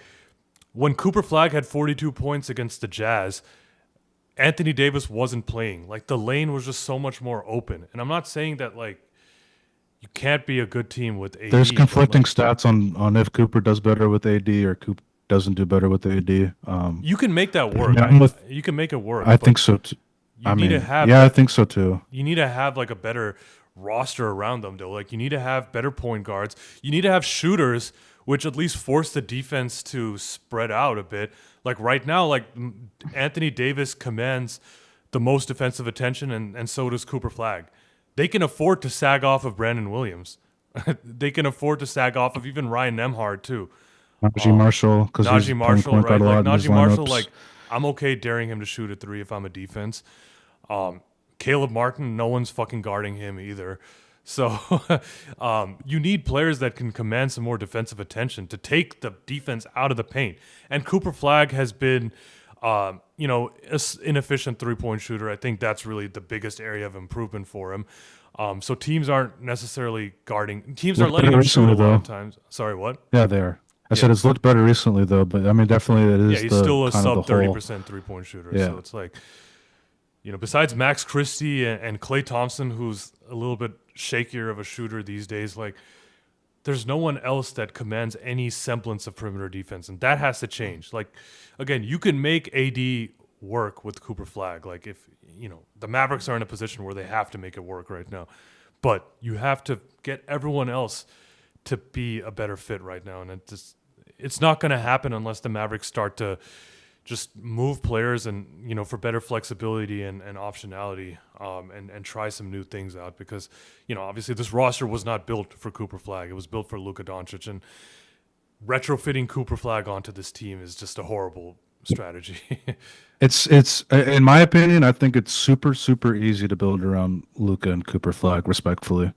when Cooper Flag had 42 points against the Jazz, Anthony Davis wasn't playing. Like the lane was just so much more open. And I'm not saying that like you can't be a good team with AD. There's but, conflicting like, stats on if Cooper does better with AD or Coop doesn't do better with AD. you can make that work. Yeah, I'm with. You can make it work. I but think so too. you I need to mean, have yeah, I think so too. you need to have like a better roster around them though. Like you need to have better point guards. You need to have shooters which at least force the defense to spread out a bit. Like right now, like Anthony Davis commands the most defensive attention, and so does Cooper Flag. They can afford to sag off of Brandon Williams. They can afford to sag off of even Ryan Nembhard too. Najee Marshall, because he's Najee playing Marshall, point right? guard a Like lot in his Najee Marshall, lineups. like I'm okay daring him to shoot a three if I'm a defense. Caleb Martin, no one's fucking guarding him either. So you need players that can command some more defensive attention to take the defense out of the paint. And Cooper Flagg has been, inefficient 3-point shooter. I think that's really the biggest area of improvement for him. So teams aren't necessarily guarding. Teams are Looked letting better him shoot a recently, lot though. of times. Sorry, what? Yeah, they are. I Yeah. said it's looked better recently, though. But I mean, definitely it Yeah, is he's the still a kind of the sub 30% whole. 3-point shooter. Yeah. So it's like, besides Max Christie and Klay Thompson, who's a little bit shakier of a shooter these days, like there's no one else that commands any semblance of perimeter defense, and that has to change. Like, again, you can make AD work with Cooper Flagg. Like, if the Mavericks are in a position where they have to make it work right now, but you have to get everyone else to be a better fit right now, and it's not going to happen unless the Mavericks start to just move players and for better flexibility and optionality, and try some new things out, because obviously this roster was not built for Cooper Flagg. It was built for Luka Doncic, and retrofitting Cooper Flagg onto this team is just a horrible strategy. It's in my opinion, I think it's super super easy to build around Luca and Cooper Flag respectively,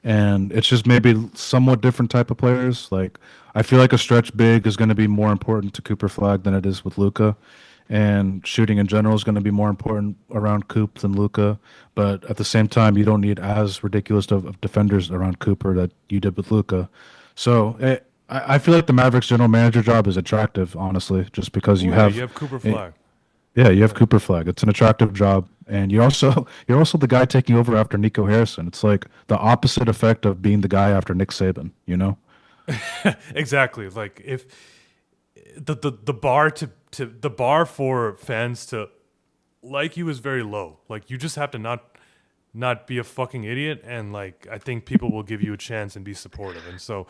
and it's just maybe somewhat different type of players. Like I feel like a stretch big is going to be more important to Cooper Flag than it is with Luca, and shooting in general is going to be more important around Coop than Luca. But at the same time, you don't need as ridiculous of defenders around Cooper that you did with Luca. So I feel like the Mavericks general manager job is attractive, honestly, just because you Right, you have, have Cooper eh, Flagg. yeah, you have Cooper Flag. It's an attractive job, and you're also the guy taking over after Nico Harrison. It's like the opposite effect of being the guy after Nick Saban, you know? Exactly. Like if the bar for fans to like you is very low. Like you just have to not be a fucking idiot, and like I think people will give you a chance and be supportive. And so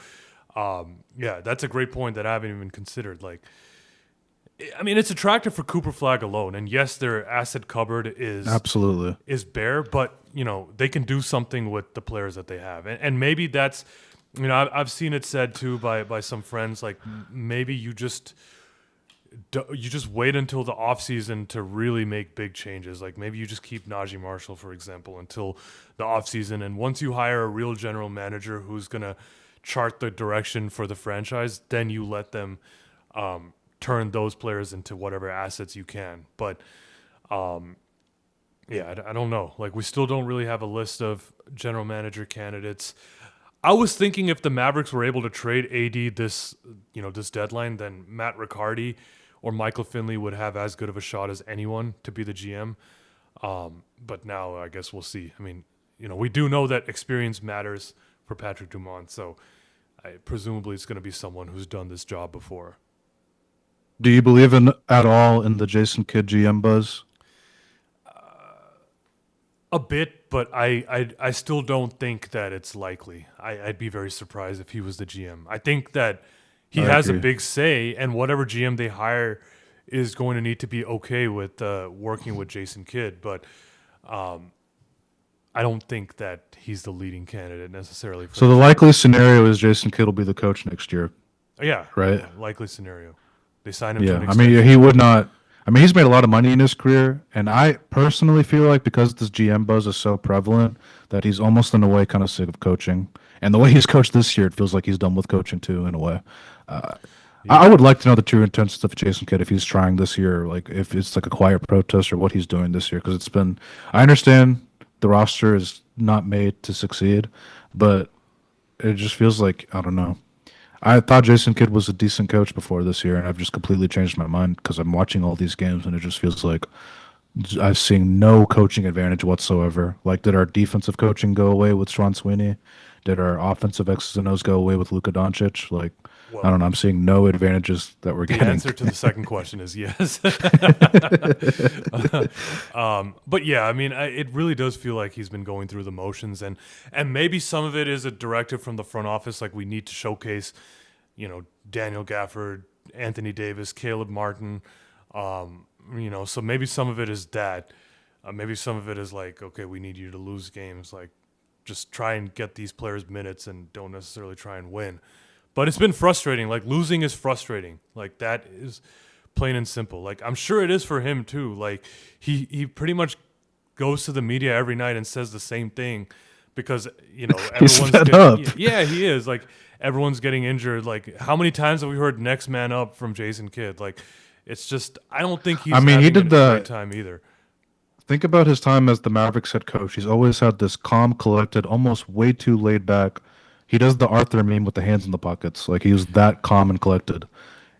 yeah, that's a great point that I haven't even considered. Like I mean, it's attractive for Cooper Flag alone, and yes, their asset cupboard Absolutely. is bare, but they can do something with the players that they have, and maybe that's I've seen it said too by some friends, like maybe you just wait until the offseason to really make big changes. Like maybe you just keep Najee Marshall, for example, until the offseason, and once you hire a real general manager who's gonna chart the direction for the franchise, then you let them turn those players into whatever assets you can. But yeah, I don't know. Like we still don't really have a list of general manager candidates. I was thinking if the Mavericks were able to trade AD this deadline, then Matt Riccardi or Michael Finley would have as good of a shot as anyone to be the GM. But now I guess we'll see. I mean, we do know that experience matters for Patrick Dumont, so presumably it's going to be someone who's done this job before. Do you believe in at all in the Jason Kidd GM buzz? A bit, but I still don't think that it's likely. I'd be very surprised if he was the GM. I think that he I has a agree. big say, and whatever GM they hire is going to need to be okay with working with Jason Kidd. But I don't think that he's the leading candidate necessarily for So the the job. likely scenario is Jason Kidd will be the coach next year, Yeah, right? likely scenario. They sign him to an Yeah, I mean, extension. he would not. I mean, he's made a lot of money in his career, and I personally feel like because this GM buzz is so prevalent that he's almost in a way kind of sick of coaching. And the way he's coached this year, it feels like he's done with coaching too, in a way. Uh, I Yeah. would like to know the true intentions of Jason Kidd if he's trying this year, like if it's like a quiet protest or what he's doing this year. Because it's been, I understand the roster is not made to succeed, but it just feels like I don't know. I thought Jason Kidd was a decent coach before this year, and I've just completely changed my mind because I'm watching all these games, and it just feels like I'm seeing no coaching advantage whatsoever. Like, did our defensive coaching go away with Sean Sweeney? Did our offensive X's and O's go away with Luka Doncic? Like, I Well, don't know. I'm seeing no advantages that we're the getting. answer to the second question is yes. But yeah, I mean, it really does feel like he's been going through the motions, and maybe some of it is a directive from the front office, like we need to showcase, Daniel Gafford, Anthony Davis, Caleb Martin, so maybe some of it is that. Maybe some of it is like, okay, we need you to lose games, like just try and get these players minutes and don't necessarily try and win. But it's been frustrating. Like losing is frustrating. Like that is plain and simple. Like I'm sure it is for him too. Like he pretty much goes to the media every night and says the same thing, because He's everyone's fed getting up. yeah, he is like everyone's getting injured. Like how many times have we heard next man up from Jason Kidd? Like it's just I don't think I he's mean, he having did a great the time either. think about his time as the Mavericks head coach. He's always had this calm, collected, almost way too laid back. He does the Arthur meme with the hands in the pockets. Like he was that calm and collected.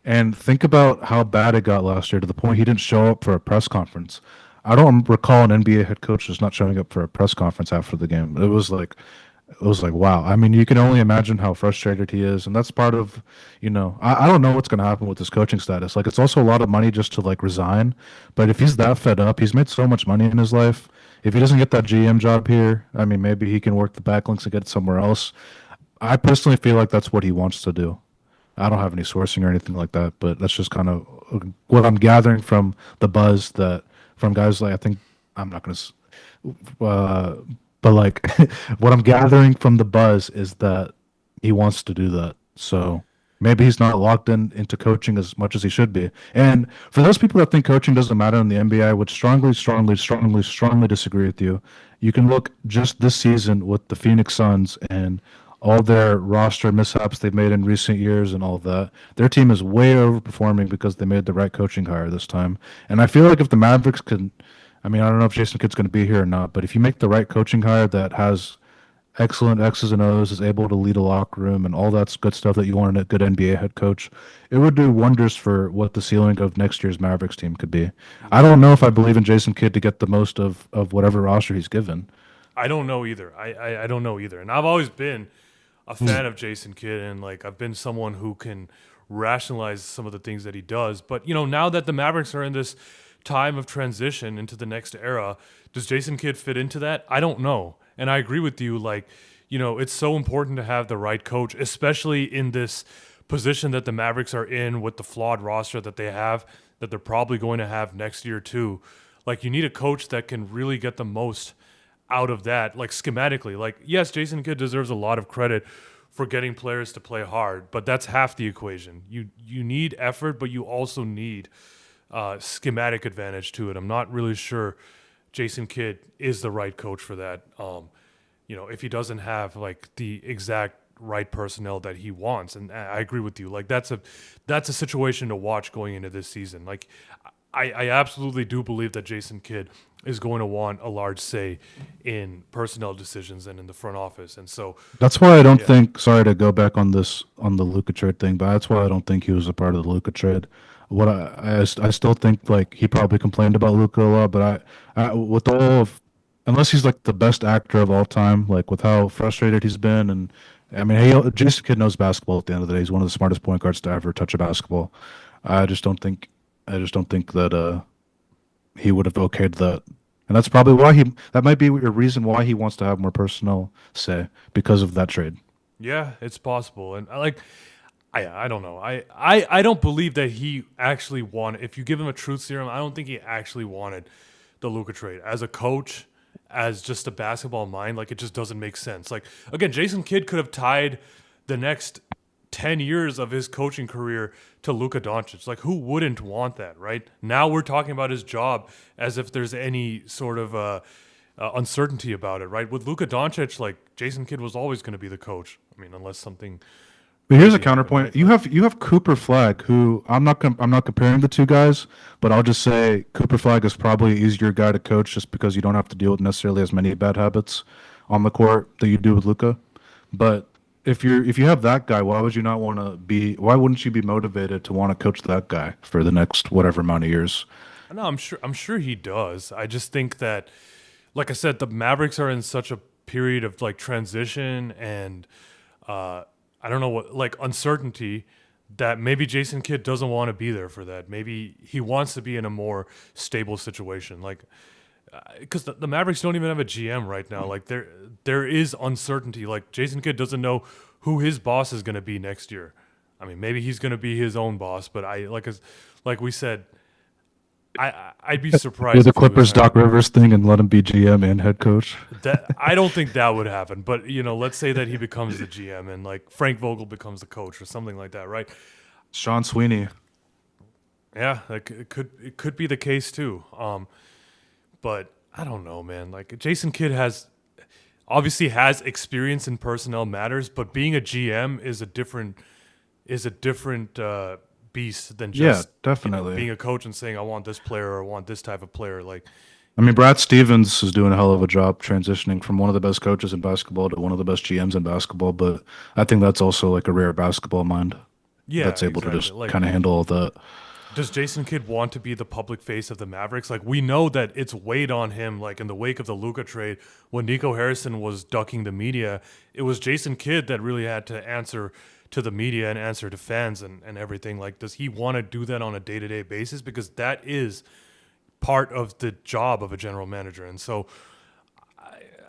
And think about how bad it got last year to the point he didn't show up for a press conference. I don't recall an NBA head coach just not showing up for a press conference after the game. It was like wow. I mean, you can only imagine how frustrated he is, and that's part of, I don't know what's going to happen with his coaching status. Like, it's also a lot of money just to like resign. But if he's that fed up, he's made so much money in his life. If he doesn't get that GM job here, I mean, maybe he can work the backlinks and get it somewhere else. I personally feel like that's what he wants to do. I don't have any sourcing or anything like that, but that's just kind of what I'm gathering from the buzz that from guys like I think I'm not going to uh, but like what I'm gathering from the buzz is that he wants to do that. So maybe he's not locked in into coaching as much as he should be. And for those people that think coaching doesn't matter in the NBA, I would strongly, strongly, strongly, strongly disagree with you. You can look just this season with the Phoenix Suns and all their roster mishaps they've made in recent years and all of that. Their team is way overperforming because they made the right coaching hire this time. And I feel like if the Mavericks can I mean, I don't know if Jason Kidd's going to be here or not, but if you make the right coaching hire that has excellent X's and O's, is able to lead a locker room and all that's good stuff that you want in a good NBA head coach, it would do wonders for what the ceiling of next year's Mavericks team could be. I Yeah, don't know if I believe in Jason Kidd to get the most of whatever roster he's given. I don't know either. I don't know either. And I've always been a fan of Jason Kidd, and like I've been someone who can rationalize some of the things that he does. But now that the Mavericks are in this time of transition into the next era, does Jason Kidd fit into that? I don't know. And I agree with you. Like, it's so important to have the right coach, especially in this position that the Mavericks are in with the flawed roster that they have, that they're probably going to have next year too. Like, you need a coach that can really get the most out of that, like schematically. Like, yes, Jason Kidd deserves a lot of credit for getting players to play hard, but that's half the equation. You need effort, but you also need schematic advantage to it. I'm not really sure Jason Kidd is the right coach for that. If he doesn't have like the exact right personnel that he wants, and I agree with you. Like that's a situation to watch going into this season. Like I absolutely do believe that Jason Kidd is going to want a large say in personnel decisions and in the front office, and so That's why I don't yeah, think. Sorry to go back on this on the Luka trade thing, but that's why I don't think he was a part of the Luka trade. I still think like he probably complained about Luka a lot, but with all of unless he's like the best actor of all time, like with how frustrated he's been, and I mean, Jason Kidd knows basketball. At the end of the day, he's one of the smartest point guards to ever touch a basketball. I just don't think, I just don't think that he would have okayed that. And that's probably why that might be a reason why he wants to have more personnel say because of that trade. yeah, it's possible. And I don't know. I don't believe that he actually wanted. If you give him a truth serum, I don't think he actually wanted the Luka trade as a coach, as just a basketball mind. Like it just doesn't make sense. Like again, Jason Kidd could have tied the next 10 years of his coaching career to Luka Doncic. Like who wouldn't want that, right? Now we're talking about his job as if there's any sort of uncertainty about it, right? With Luka Doncic, like Jason Kidd was always going to be the coach. I mean, unless something But here's a crazy happened, counterpoint. right? You have Cooper Flag, who I'm not comparing the two guys, but I'll just say Cooper Flag is probably an easier guy to coach just because you don't have to deal with necessarily as many bad habits on the court that you do with Luca. But if you have that guy, why would you not want to be? Why wouldn't you be motivated to want to coach that guy for the next whatever amount of years? No, I'm sure he does. I just think that, like I said, the Mavericks are in such a period of like transition and I don't know what like uncertainty that maybe Jason Kidd doesn't want to be there for that. Maybe he wants to be in a more stable situation. Like because the Mavericks don't even have a GM right now. Like there is uncertainty. Like Jason Kidd doesn't know who his boss is going to be next year. I mean, maybe he's going to be his own boss, but like we said, I'd be Do surprised the if he was Clippers hired. Doc Rivers thing and let him be GM and head coach. That I don't think that would happen. But let's say that he becomes the GM and like Frank Vogel becomes the coach or something like that, right? Sean Sweeney. Yeah, like it could be the case too. But I don't know, man. Like Jason Kidd has obviously has experience in personnel matters, but being a GM is a different beast than Yeah, just definitely. being a coach and saying I want this player or I want this type of player. Like, I mean, Brad Stevens is doing a hell of a job transitioning from one of the best coaches in basketball to one of the best GMs in basketball, but I think that's also like a rare basketball mind yeah, that's able to exactly. just Like, kind of handle all that. does Jason Kidd want to be the public face of the Mavericks? Like, we know that it's weighed on him. Like in the wake of the Luka trade, when Nico Harrison was ducking the media, it was Jason Kidd that really had to answer to the media and answer to fans and everything. Like, does he want to do that on a day to day basis? Because that is part of the job of a general manager. And so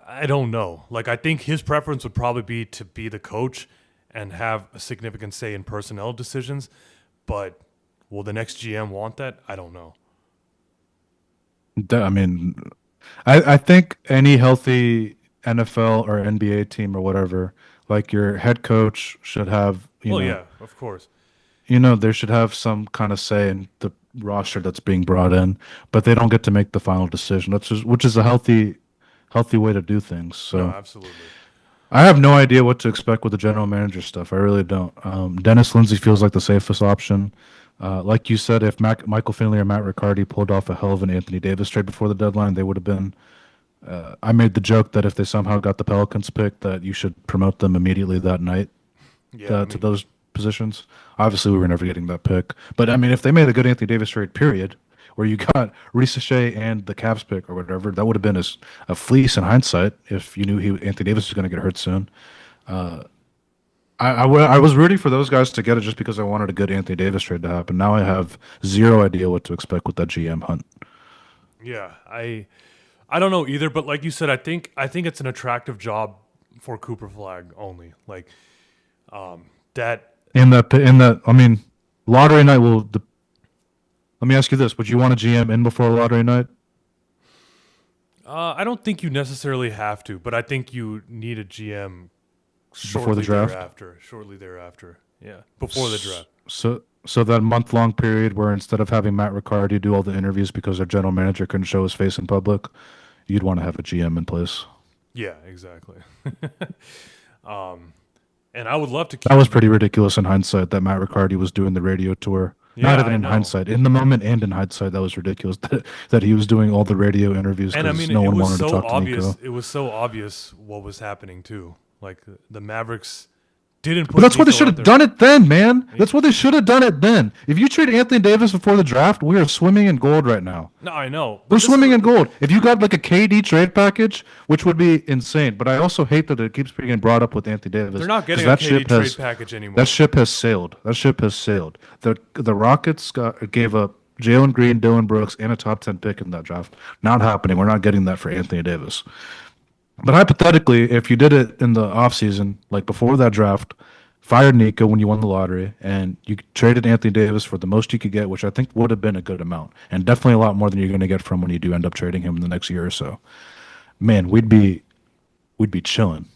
I don't know. Like, I think his preference would probably be to be the coach and have a significant say in personnel decisions. But will the next GM want that? I don't know. I mean, I think any healthy NFL or NBA team or whatever, like your head coach should have, Well, yeah, of course. they should have some kind of say in the roster that's being brought in, but they don't get to make the final decision. Which is a healthy way to do things. No, So absolutely. I have no idea what to expect with the general manager stuff. I really don't. Dennis Lindsey feels like the safest option. Like you said, if Michael Finley or Matt Riccardi pulled off a hell of an Anthony Davis trade before the deadline, they would have been. I made the joke that if they somehow got the Pelicans pick, that you should promote them immediately that night Yeah, I to mean, those positions. Obviously, we were never getting that pick, but I mean, if they made a good Anthony Davis trade, period, where you got Reese Shea and the Cavs pick or whatever, that would have been a fleece in hindsight if you knew Anthony Davis was going to get hurt soon. I was rooting for those guys to get it just because I wanted a good Anthony Davis trade to happen. Now I have zero idea what to expect with that GM hunt. yeah, I don't know either. But like you said, I think it's an attractive job for Cooper Flag only. Like that. I mean, lottery night let me ask you this: would you want a GM in before lottery night? I don't think you necessarily have to, but I think you need a GM Before the shortly draft? thereafter. Shortly thereafter. Yeah, before the draft. So that month long period where instead of having Matt Riccardi do all the interviews because their general manager couldn't show his face in public, you'd want to have a GM in place. Yeah, exactly. And I would love to That keep. was pretty ridiculous in hindsight that Matt Riccardi was doing the radio tour. Not Yeah, even I in know. hindsight, in the moment and in hindsight, that was ridiculous that he was doing all the radio interviews And I because mean, no it one was wanted to so talk to obvious. Nico. It was so obvious what was happening too. Like the Mavericks didn't But put that's what they Nico should out have there. done it then, man. That's what they should have done it then. If you trade Anthony Davis before the draft, we are swimming in gold right now. No, I know, We're but this swimming is in gold. If you got like a KD trade package, which would be insane, but I also hate that it keeps being brought up with Anthony they're Davis not because getting a KD trade package that anymore. ship has sailed. That ship has sailed. The Rockets gave up Jalen Green, Dylan Brooks, and a top 10 pick in that draft. Not happening. We're not getting that for Anthony Davis. But hypothetically, if you did it in the offseason, like before that draft, fired Nico when you won the lottery, and you traded Anthony Davis for the most you could get, which I think would have been a good amount, and definitely a lot more than you're going to get from when you do end up trading him in the next year or so. Man, we'd be chilling.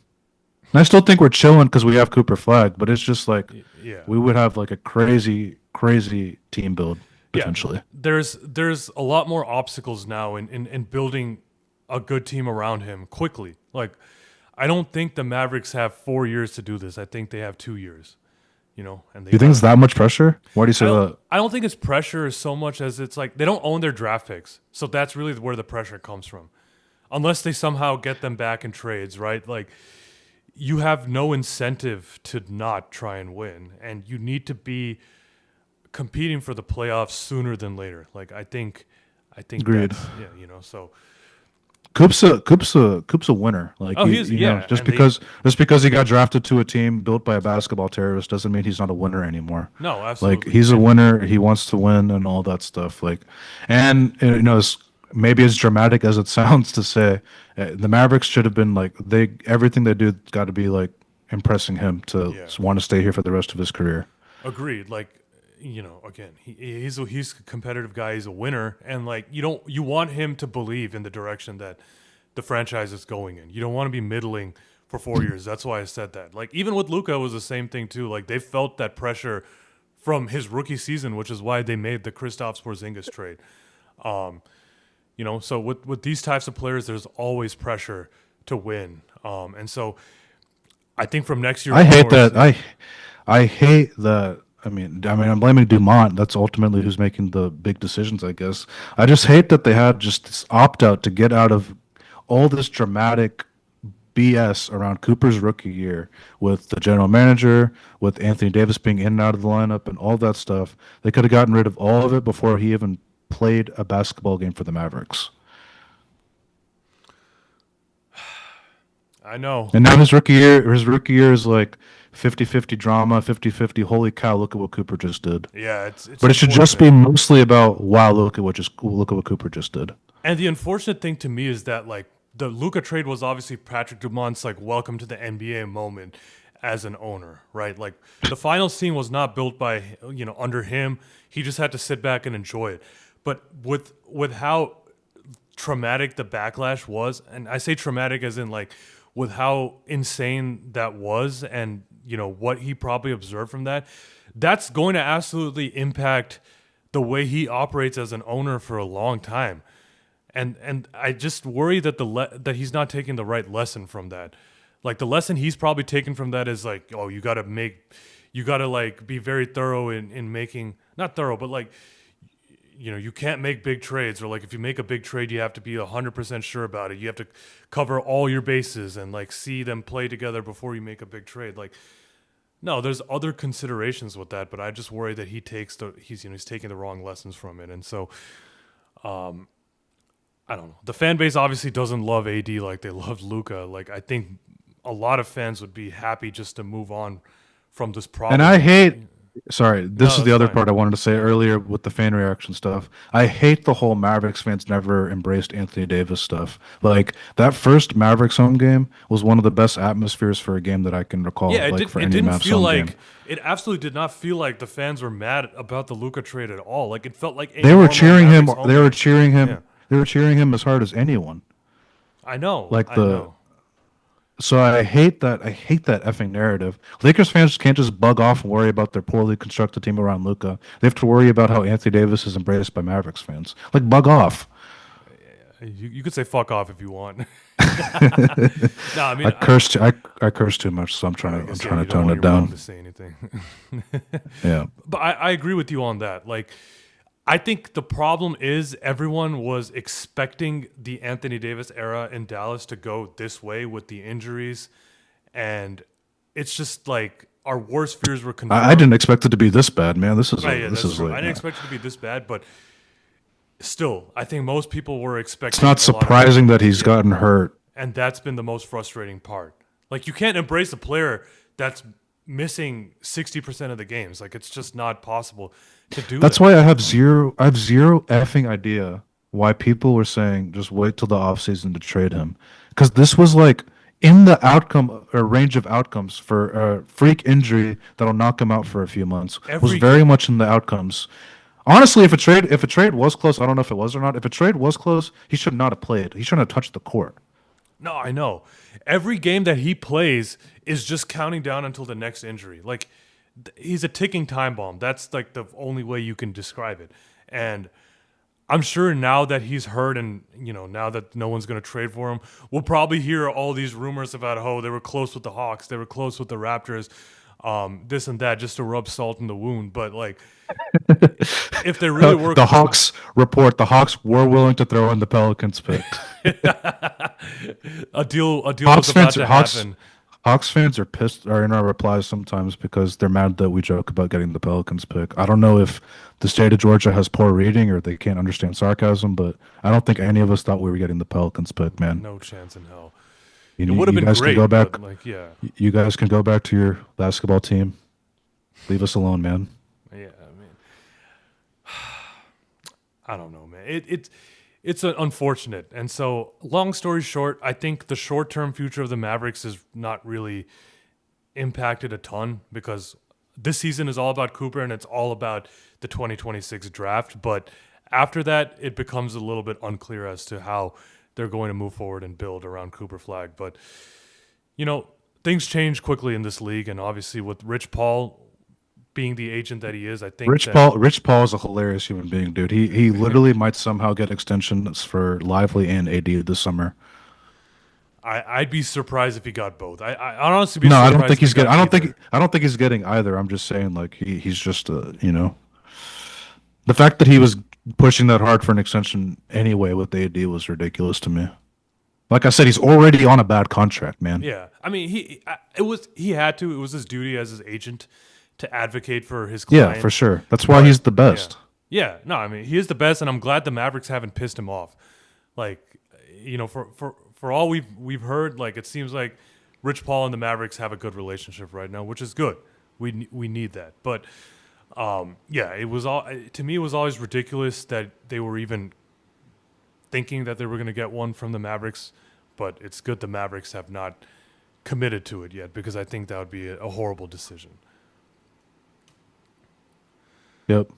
And I still think we're chilling because we have Cooper Flag, but it's just like Yeah, we would have like a crazy, crazy team build yeah. potentially. There's a lot more obstacles now in building a good team around him quickly. Like I don't think the Mavericks have 4 years to do this. I think they have 2 years. And they Do you think got. it's that much pressure? Why do you say that? I don't think it's pressure so much as it's like they don't own their draft picks. So that's really where the pressure comes from. Unless they somehow get them back in trades, right? Like you have no incentive to not try and win, and you need to be competing for the playoffs sooner than later. Like I think Agreed. that's so Coop's a winner. Like oh he's yeah, just and they because he got drafted to a team built by a basketball terrorist doesn't mean he's not a winner anymore. no, Like absolutely. he's a And winner. He wants to win and all that stuff. Like, and maybe as dramatic as it sounds to say, the Mavericks should have been like everything they do got to be like impressing him to yeah. want to stay here for the rest of his career. Agreed. Like, again, he's a competitive guy. He's a winner, and like you want him to believe in the direction that the franchise is going in. You don't want to be middling for 4 years. That's why I said that. Like even with Luca, it was the same thing too. Like they felt that pressure from his rookie season, which is why they made the Kristaps Porzingis trade. So with these types of players, there's always pressure to win. And so I think from next year I hate onwards, that. I hate that. I'm blaming Dumont. That's ultimately who's making the big decisions, I guess. I just hate that they had just this opt out to get out of all this dramatic BS around Cooper's rookie year with the general manager, with Anthony Davis being in and out of the lineup, and all that stuff. They could have gotten rid of all of it before he even played a basketball game for the Mavericks. I know. And now his rookie year is like 50-50 drama, 50-50. Holy cow, look at what Cooper just did. Yeah, it's But it should just be unfortunate. mostly about wow, look at what Cooper just did. And the unfortunate thing to me is that like the Luca trade was obviously Patrick Dumont's like welcome to the NBA moment as an owner, right? Like the final scene was not built by under him. He just had to sit back and enjoy it. But with how traumatic the backlash was, and I say traumatic as in like with how insane that was, and what he probably observed from that, that's going to absolutely impact the way he operates as an owner for a long time. And I just worry that that he's not taking the right lesson from that. Like the lesson he's probably taken from that is like, oh, you gotta like be very thorough in making, not thorough, but like, you can't make big trades, or like if you make a big trade, you have to be 100% sure about it. You have to cover all your bases and like see them play together before you make a big trade. Like, no, there's other considerations with that, but I just worry that he's taking the wrong lessons from it. And so I don't know. The fan base obviously doesn't love AD like they loved Luca. Like I think a lot of fans would be happy just to move on from this And I problem. hate, sorry, No, this is the that's other fine. part I wanted to say earlier with the fan reaction stuff. I hate the whole Mavericks fans never embraced Anthony Davis stuff. Like that first Mavericks home game was one of the best atmospheres for a game that I can recall, Yeah, like for it any didn't Mavs feel home game. like it absolutely did not feel like the fans were mad about the Luca trade at all. Like it felt like a They were normal cheering him. Mavericks home They were game. cheering Yeah. him. They were cheering him as hard as anyone. I know. Like I the know. So I hate that. I hate that effing narrative. Lakers fans can't just bug off and worry about their poorly constructed team around Luca. They have to worry about how Anthony Davis is embraced by Mavericks fans. Like bug off. You could say fuck off if you want. No, I I mean curse. I curse too much, so I I'm guess yeah, trying you to don't tone want it your mom down. to say anything. Yeah. But I agree with you on that. Like, I think the problem is everyone was expecting the Anthony Davis era in Dallas to go this way with the injuries, and it's just like our worst fears were I confirmed. didn't expect it to be this bad, man. Right, yeah, This that's is true. I like didn't expect it to be this bad, but still, I think most people were it's not expecting a lot of surprising that injuries. he's Yeah, gotten hurt. and that's been the most frustrating part. Like, you can't embrace a player that's missing 60% of the games. Like, it's just not possible to do That's that. why I have zero effing idea why people were saying just wait till the offseason to trade him. Because this was like in the outcome or range of outcomes for a freak injury that'll knock him out for a few months was Every very much in the outcomes. Honestly, if a trade was close, I don't know if it was or not. If a trade was close, he should not have played. He shouldn't have touched the court. No, I know. Every game that he plays is just counting down until the next injury. Like he's a ticking time bomb. That's like the only way you can describe it. And I'm sure now that he's hurt and now that no one's going to trade for him, we'll probably hear all these rumors about they were close with the Hawks, they were close with the Raptors, this and that just to rub salt in the wound. But like if they really were The Hawks report the Hawks were willing to throw in the Pelicans pick. a deal was Hawks about fans are to Hawks happen. Hawks fans are pissed are in our replies sometimes because they're mad that we joke about getting the Pelicans pick. I don't know if the state of Georgia has poor reading or they can't understand sarcasm, but I don't think any of us thought we were getting the Pelicans pick, man. No chance in hell. You, It would have you been guys can go great, back. but like, yeah, You guys can go back to your basketball team. Leave us alone, man. yeah. I mean, I don't know, man. It's unfortunate, and so long story short, I think the short term future of the Mavericks is not really impacted a ton because this season is all about Cooper and it's all about the 2026 draft. But after that, it becomes a little bit unclear as to how they're going to move forward and build around Cooper Flag. But you know, things change quickly in this league, and obviously with Rich Paul being the agent that he is, I think that Rich Paul is a hilarious human being, dude. He literally might somehow get extensions for Lively and AD this summer. I'd be surprised if he got both. I'd honestly be No, I surprised don't think if he he's getting. got either. I don't think he's getting either. I'm just saying, like he's just the fact that he was pushing that hard for an extension anyway with AD was ridiculous to me. Like I said, he's already on a bad contract, man. Yeah, I mean, he had to. It was his duty as his agent to advocate for his Yeah, client. for sure. That's why But he's the yeah, best. yeah. No, I mean, he is the best, and I'm glad the Mavericks haven't pissed him off. Like, for all we've heard, like it seems like Rich Paul and the Mavericks have a good relationship right now, which is good. We need that, but yeah, it was all to me. It was always ridiculous that they were even thinking that they were going to get one from the Mavericks, but it's good the Mavericks have not committed to it yet because I think that would be a horrible decision. Yep.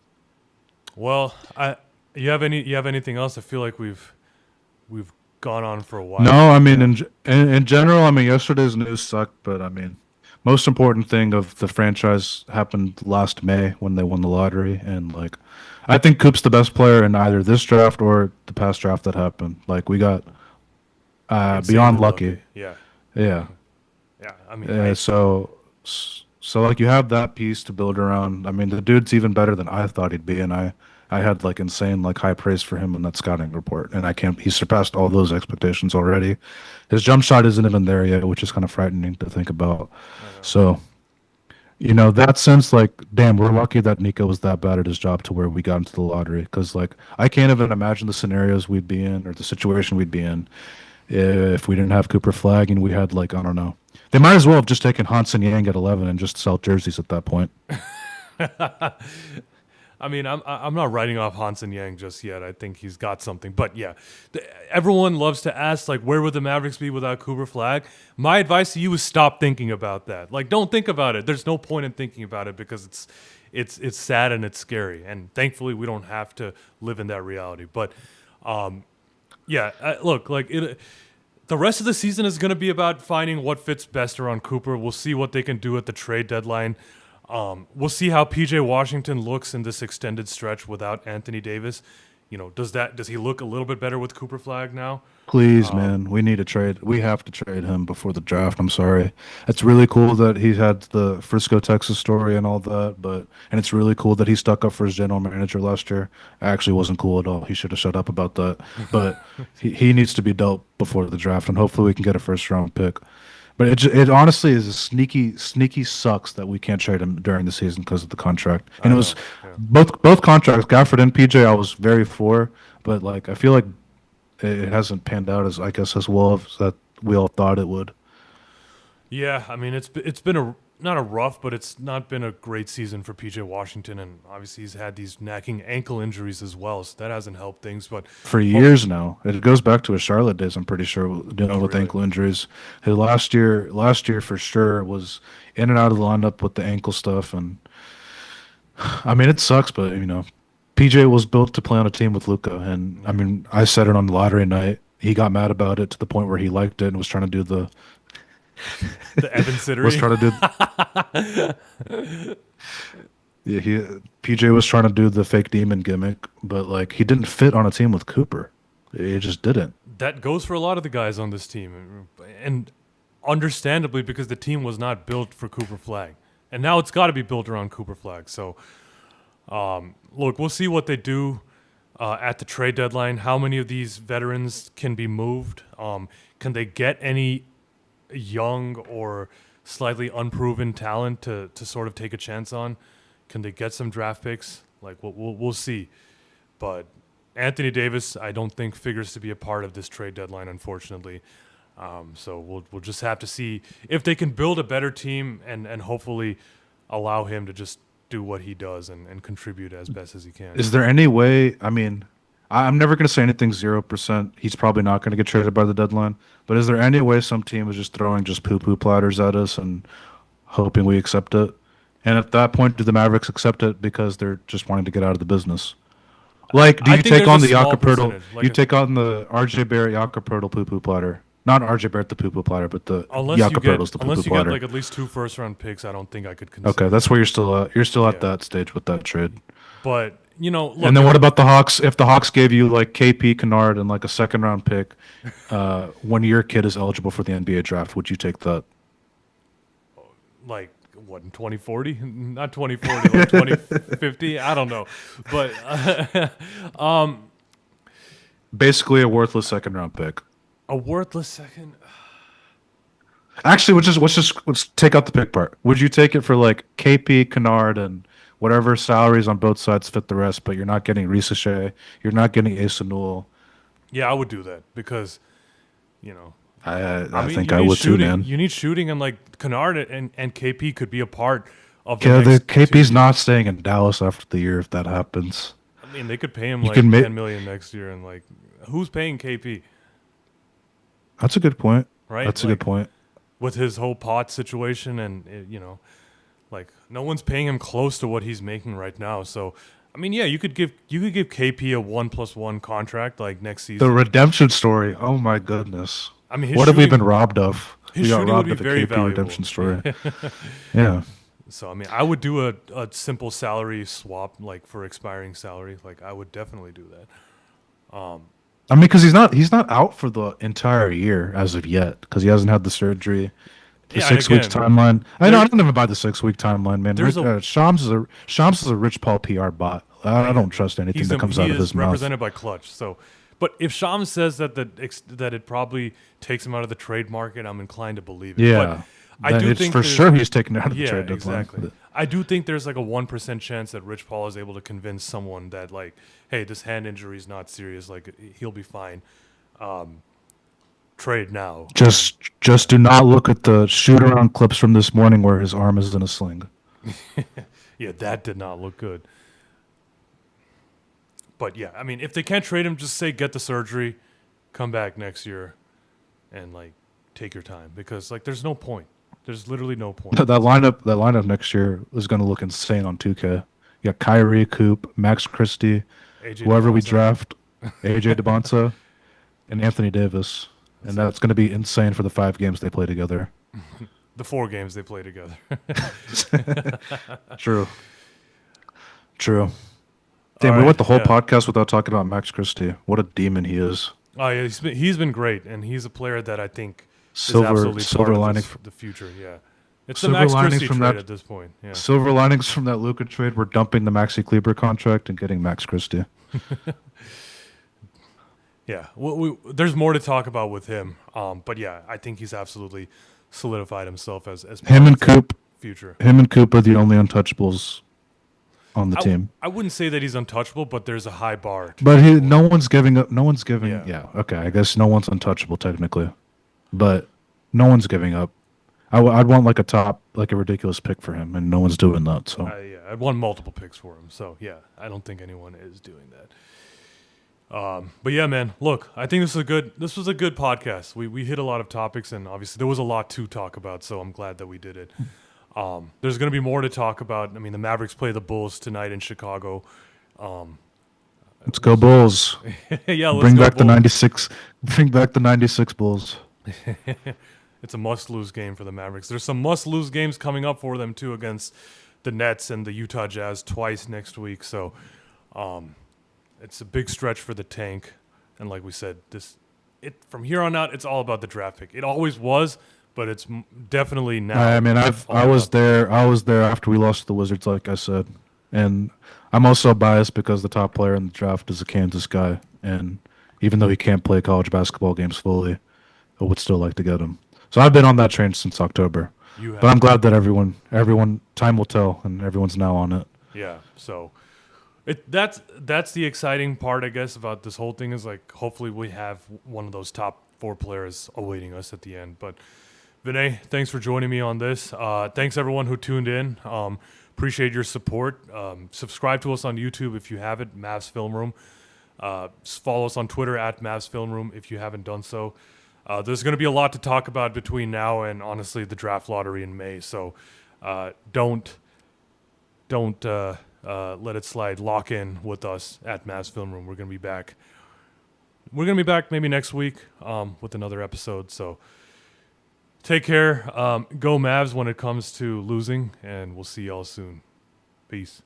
Well, you have anything else? I feel like we've gone on for a while. No, I mean in general, I mean yesterday's news sucked, but I mean most important thing of the franchise happened last May when they won the lottery, and like I think Coop's the best player in either this draft or the past draft that happened. Like we got Insanely beyond lucky. Yeah, Yeah. yeah. I mean, So like you have that piece to build around. I mean, the dude's even better than I thought he'd be, and I had like insane like high praise for him in that scouting report, and I can't. He surpassed all those expectations already. His jump shot isn't even there yet, which is kind of frightening to think about. So, that sense, like, damn, we're lucky that Nico was that bad at his job to where we got into the lottery. Because like I can't even imagine the scenarios we'd be in or the situation we'd be in if we didn't have Cooper Flag and we had like I don't know. They might as well have just taken Hansen Yang at 11 and just sell jerseys at that point. I mean, I'm not writing off Hansen Yang just yet. I think he's got something. But yeah, everyone loves to ask, like, where would the Mavericks be without Cooper Flag? My advice to you is stop thinking about that. Like, don't think about it. There's no point in thinking about it because it's sad and it's scary. And thankfully, we don't have to live in that reality. But yeah, look, like the rest of the season is going to be about finding what fits best around Cooper. We'll see what they can do at the trade deadline. We'll see how PJ Washington looks in this extended stretch without Anthony Davis. Does he look a little bit better with Cooper Flag now? Please, man, we need to trade. We have to trade him before the draft. I'm sorry. It's really cool that he had the Frisco, Texas story and all that, and it's really cool that he stuck up for his general manager last year. Actually, wasn't cool at all. He should have shut up about that. But he needs to be dealt before the draft, and hopefully we can get a first round pick. But it honestly is a sneaky sucks that we can't trade him during the season because of the contract. And it was both contracts, Gafford and PJ. I was very for, but like I feel like it hasn't panned out as I guess as well as that we all thought it would. Yeah, I mean it's been not a rough, but it's not been a great season for PJ Washington, and obviously he's had these nagging ankle injuries as well, so that hasn't helped things. But For years now, it goes back to his Charlotte days. I'm pretty sure dealing with really? ankle injuries. His last year for sure was in and out of the lineup with the ankle stuff, and I mean it sucks, but PJ was built to play on a team with Luca, and I mean I said it on the lottery night. He got mad about it to the point where he liked it and was trying to do the Evan Sittery. was trying to do. Yeah, PJ was trying to do the fake demon gimmick, but like he didn't fit on a team with Cooper. He just didn't. That goes for a lot of the guys on this team, and understandably because the team was not built for Cooper Flag, and now it's got to be built around Cooper Flag. So, look, we'll see what they do at the trade deadline. How many of these veterans can be moved? Can they get any young or slightly unproven talent to sort of take a chance on? Can they get some draft picks? Like we'll see. But Anthony Davis, I don't think figures to be a part of this trade deadline, unfortunately. So we'll just have to see if they can build a better team and hopefully allow him to just do what he does and contribute as best as he can. Is there any way? I mean, I'm never going to say anything 0%. He's probably not going to get traded by the deadline. But is there any way some team is just throwing just poo-poo platters at us and hoping we accept it? And at that point, do the Mavericks accept it because they're just wanting to get out of the business? Like, do I you think take there's on a the small Jakob Poeltl? percentage, like You take on the RJ Barrett Jakob Poeltl poo-poo platter. Not RJ Barrett the poo-poo platter, but the Jakob Poeltl's the poo-poo unless you platter. get like at least 2 first round picks, I don't think I could consider. Okay, that's where you're still at. You're still at Yeah. that stage with that trade. But look, And then what about the Hawks? If the Hawks gave you like KP Kennard and like a second round pick, when your kid is eligible for the NBA draft, would you take that? like what in 2040? Not 2040, like 2050. I don't know, but Basically, a worthless second round pick. a worthless second. Actually, let's take out the pick part. Would you take it for like KP Kennard and whatever salaries on both sides fit the rest, but you're not getting Ricochet, you're not getting Asa Newell. Yeah, I would do that because you know. I mean, think you I need would too, shooting. man. You need shooting, and like Kennard and KP could be a part of the Yeah, the next 2 KP's years. not staying in Dallas after the year if that happens. I mean, they could pay him You like can ma- 10 million next year, and like, who's paying KP, That's a good point. right? That's a Like, good point. with his whole pot situation, and like no one's paying him close to what he's making right now. So, I mean, yeah, you could give KP a 1+1 contract like next The season. redemption story. Oh my goodness. I mean, his What have we shooting, been robbed of? his We got shooting would robbed be of a very KP valuable. redemption story. Yeah. So, I mean, I would do a simple salary swap, like for expiring salary. Like, I would definitely do that. I mean, because he's not out for the entire year as of yet, because he hasn't had the surgery. The Yeah, and 6 weeks again, timeline. I know. I there- don't even buy the 6 week timeline, man. There's a- Shams is a Rich Paul PR bot. I don't trust anything that comes out of his mouth. represented by Clutch. So, but if Shams says that that it probably takes him out of the trade market, I'm inclined to believe it. Yeah, but I then do it's think for there's- sure he's taken out of the Yeah, trade deadline. exactly. I do think there's like a 1% chance that Rich Paul is able to convince someone that like, hey, this hand injury is not serious. Like he'll be fine. Trade now. Just do not look at the shoot around clips from this morning where his arm is in a sling. Yeah, that did not look good. But yeah, I mean, if they can't trade him, just say get the surgery, come back next year, and like take your time because like there's no point. There's literally no point. That lineup next year is going to look insane on 2K. You got Kyrie, Coop, Max Christie, AJ whoever we DeBonza. draft, AJ DeBonta, and Anthony Davis, and that's going to be insane for the 5 games they play together. The 4 games they play together. True. Damn, All we right, went the whole yeah. podcast without talking about Max Christie. What a demon he is. Oh yeah, he's been great, and he's a player that I think Silver- is absolutely silver part of lining the future. Yeah, it's the Silver Max linings Christie from trade that- at this point. Yeah, Silver linings from that Luka trade were dumping the Maxi Kleber contract and getting Max Christie. yeah. There's more to talk about with him. But yeah, I think he's absolutely solidified himself as part Him and of the Coop, future. him and Coop are the only untouchables on the team. I wouldn't say that he's untouchable, but there's a high bar. But no one's giving up. No one's giving. Yeah. Yeah. Okay. I guess no one's untouchable technically, but no one's giving up. I'd want like a ridiculous pick for him, and no one's doing that. So Yeah, I'd won multiple picks for him. So yeah, I don't think anyone is doing that. But yeah, man, look, I think this was a good podcast. We hit a lot of topics, and obviously there was a lot to talk about. So I'm glad that we did it. There's going to be more to talk about. I mean, the Mavericks play the Bulls tonight in Chicago. let's go Bulls. Yeah, let's Bring go back the Bulls. '96. Bring back the '96 Bulls. It's a must-lose game for the Mavericks. There's some must-lose games coming up for them too against the Nets and the Utah Jazz twice next week. So, it's a big stretch for the tank. And like we said, from here on out, it's all about the draft pick. It always was, but it's definitely now. I mean, all I was about- there. I was there after we lost to the Wizards, like I said, and I'm also biased because the top player in the draft is a Kansas guy, and even though he can't play college basketball games fully, I would still like to get him. So I've been on that train since October. You But I'm have- glad that everyone, time will tell, and everyone's now on it. Yeah. So that's the exciting part, I guess, about this whole thing is like hopefully we have one of those top 4 players awaiting us at the end. But Vinay, thanks for joining me on this. Thanks everyone who tuned in. Appreciate your support. Subscribe to us on YouTube if you haven't, Mavs Film Room. Follow us on Twitter at Mavs Film Room if you haven't done so. There's going to be a lot to talk about between now and honestly the draft lottery in May. So don't let it slide. Lock in with us at Mavs Film Room. We're going to be back. We're going to be back maybe next week with another episode. So take care. Go Mavs when it comes to losing, and we'll see y'all soon. Peace.